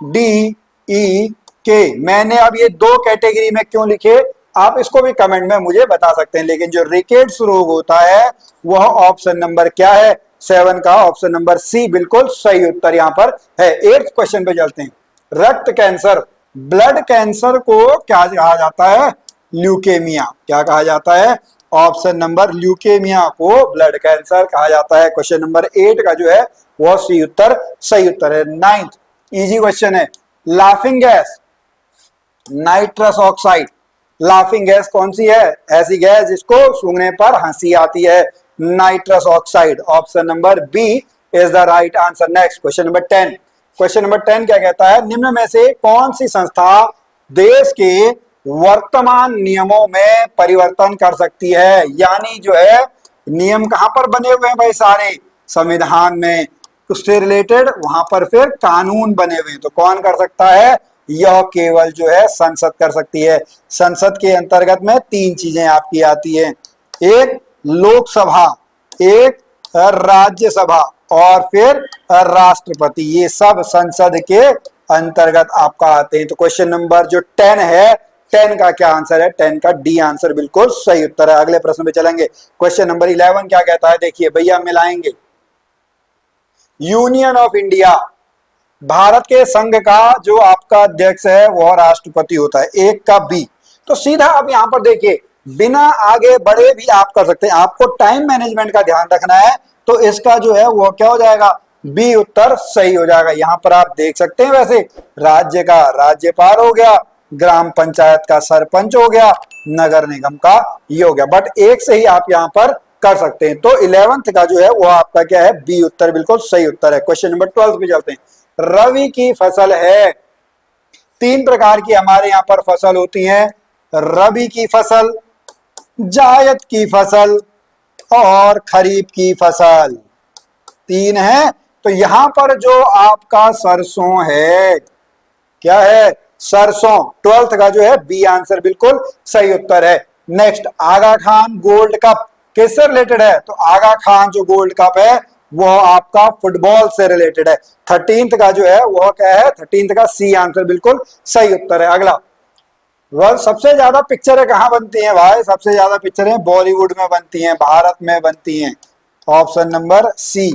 D, E, K. मैंने अब ये दो कैटेगरी में क्यों लिखे आप इसको भी कमेंट में मुझे बता सकते हैं, लेकिन जो रिकेट्स रोग होता है वह ऑप्शन नंबर क्या है? 7 का ऑप्शन नंबर सी बिल्कुल सही उत्तर यहाँ पर है। 8th क्वेश्चन पे चलते हैं। रक्त कैंसर, ब्लड कैंसर को क्या कहा जाता है? ल्यूकेमिया। क्या कहा जाता है? ऑप्शन नंबर ल्यूकेमिया को ब्लड कैंसर कहा जाता है। क्वेश्चन नंबर 8 का जो है वह सी उत्तर सही उत्तर है। 9th इजी क्वेश्चन है। Laughing gas, nitrous oxide. Laughing gas कौन सी है? ऐसी गैस जिसको सूंघने पर हंसी आती है, nitrous oxide. Option number B is the right answer. Next question number 10। Question number 10 क्या कहता है? निम्न में से कौन सी संस्था देश के वर्तमान नियमों में परिवर्तन कर सकती है? यानी जो है नियम कहां पर बने हुए हैं भाई? सारे संविधान में, उससे रिलेटेड वहां पर फिर कानून बने हुए हैं। तो कौन कर सकता है? यह केवल जो है संसद कर सकती है। संसद के अंतर्गत में 3 चीजें आपकी आती है, एक लोकसभा, एक राज्यसभा और फिर राष्ट्रपति। ये सब संसद के अंतर्गत आपका आते हैं। तो क्वेश्चन नंबर जो 10 है, 10 का क्या आंसर है? 10 का डी आंसर बिल्कुल सही उत्तर है। अगले प्रश्न पे चलेंगे। क्वेश्चन नंबर 11 क्या कहता है? देखिए भैया मिलाएंगे। यूनियन ऑफ इंडिया, भारत के संघ का जो आपका अध्यक्ष है वह राष्ट्रपति होता है। एक का बी। तो सीधा आप यहां पर देखिए, बिना आगे बढ़े भी आप कर सकते हैं। आपको टाइम मैनेजमेंट का ध्यान रखना है, तो इसका जो है वो क्या हो जाएगा? बी उत्तर सही हो जाएगा। यहां पर आप देख सकते हैं, वैसे राज्य का राज्यपाल हो गया, ग्राम पंचायत का सरपंच हो गया, नगर निगम का ये हो गया, बट एक से ही आप यहां पर कर सकते हैं। तो 11th का जो है वो आपका क्या है? बी उत्तर बिल्कुल सही उत्तर है। क्वेश्चन नंबर 12 पे चलते हैं। रबी की फसल है, 3 प्रकार की हमारे यहां पर फसल होती हैं, रबी की फसल, जायद की फसल और खरीफ की फसल। 3 है। तो यहां पर जो आपका सरसों है, क्या है? सरसों। 12th का जो है बी आंसर बिल्कुल सही उत्तर है। नेक्स्ट, आगा खान गोल्ड कप किससे रिलेटेड है? तो आगा खान जो गोल्ड कप है वो आपका फुटबॉल से रिलेटेड है। 13th का जो है वो क्या है? 13th का सी आंसर बिल्कुल सही उत्तर है। अगला, वह सबसे ज्यादा पिक्चरें कहां बनती हैं भाई? सबसे ज्यादा पिक्चरें बॉलीवुड में बनती हैं, भारत में बनती हैं। ऑप्शन नंबर सी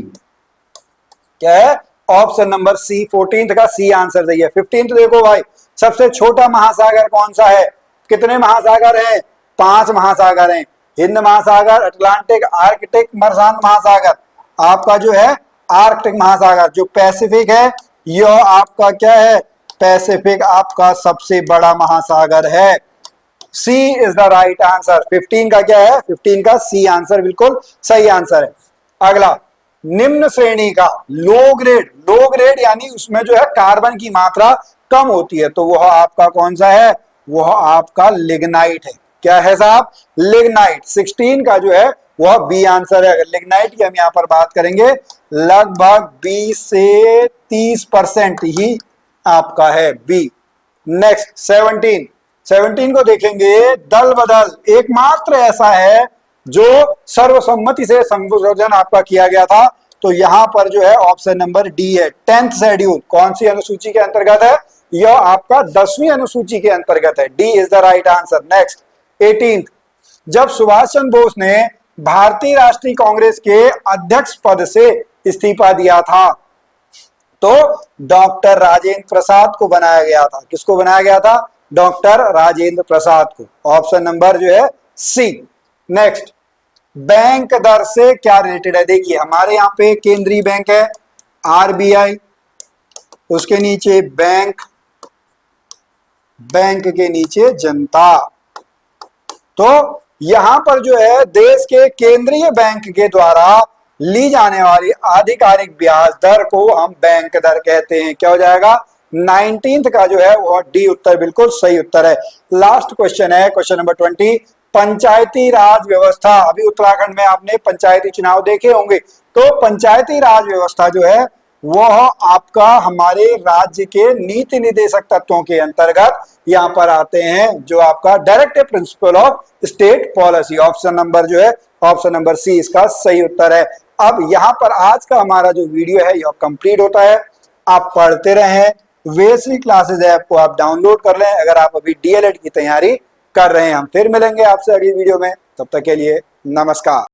क्या है? ऑप्शन नंबर सी, 14th का सी आंसर सही है। 15th देखो भाई, सबसे छोटा महासागर कौन सा है? कितने महासागर हैं? 5 महासागर हैं। हिंद महासागर, अटलांटिक, आर्कटिक, प्रशांत महासागर। आपका जो है आर्कटिक महासागर, जो पैसिफिक है यह आपका क्या है, पैसिफिक आपका सबसे बड़ा महासागर है। सी इज द राइट आंसर। 15 का क्या है, 15 का सी आंसर बिल्कुल सही आंसर है। अगला, निम्न श्रेणी का लो ग्रेड, लो ग्रेड यानी उसमें जो है कार्बन की मात्रा कम होती है, तो वह आपका कौन सा है, वह आपका लिग्नाइट है। क्या है साहब, लिग्नाइट। 16 का जो है वह बी आंसर है। लिग्नाइट की हम यहां पर बात करेंगे, लगभग 20 से 30% ही आपका है बी। नेक्स्ट 17 को देखेंगे, दल बदल एकमात्र ऐसा है जो सर्वसम्मति से संशोधन आपका किया गया था, तो यहां पर जो है ऑप्शन नंबर डी है। 10th शेड्यूल कौन सी अनुसूची के अंतर्गत है, यह आपका 10वीं अनुसूची के अंतर्गत है। D is the right answer. Next 18th, जब सुभाष चंद्र बोस ने भारतीय राष्ट्रीय कांग्रेस के अध्यक्ष पद से इस्तीफा दिया था, तो डॉक्टर राजेंद्र प्रसाद को बनाया गया था। किसको बनाया गया था, डॉक्टर राजेंद्र प्रसाद को। ऑप्शन नंबर जो है सी। नेक्स्ट, बैंक दर से क्या रिलेटेड है, देखिए हमारे यहाँ पे केंद्रीय बैंक है आरबीआई, उसके नीचे बैंक, बैंक के नीचे जनता। तो यहां पर जो है देश के केंद्रीय बैंक के द्वारा ली जाने वाली आधिकारिक ब्याज दर को हम बैंक दर कहते हैं। क्या हो जाएगा, 19th का जो है वो डी उत्तर बिल्कुल सही उत्तर है। लास्ट क्वेश्चन है, क्वेश्चन नंबर 20, पंचायती राज व्यवस्था। अभी उत्तराखंड में आपने पंचायती चुनाव देखे होंगे, तो पंचायती राज व्यवस्था जो है वह आपका हमारे राज्य के नीति निर्देशक तत्वों के अंतर्गत यहाँ पर आते हैं, जो आपका directive principle of state policy. Option number जो है, ऑप्शन नंबर सी इसका सही उत्तर है। अब यहाँ पर आज का हमारा जो वीडियो है यह कंप्लीट होता है। आप पढ़ते रहें, वेसी क्लासेस ऐप को आप डाउनलोड कर लें अगर आप अभी डीएलएड की तैयारी कर रहे हैं। हम फिर मिलेंगे आपसे अगली वीडियो में, तब तक के लिए नमस्कार।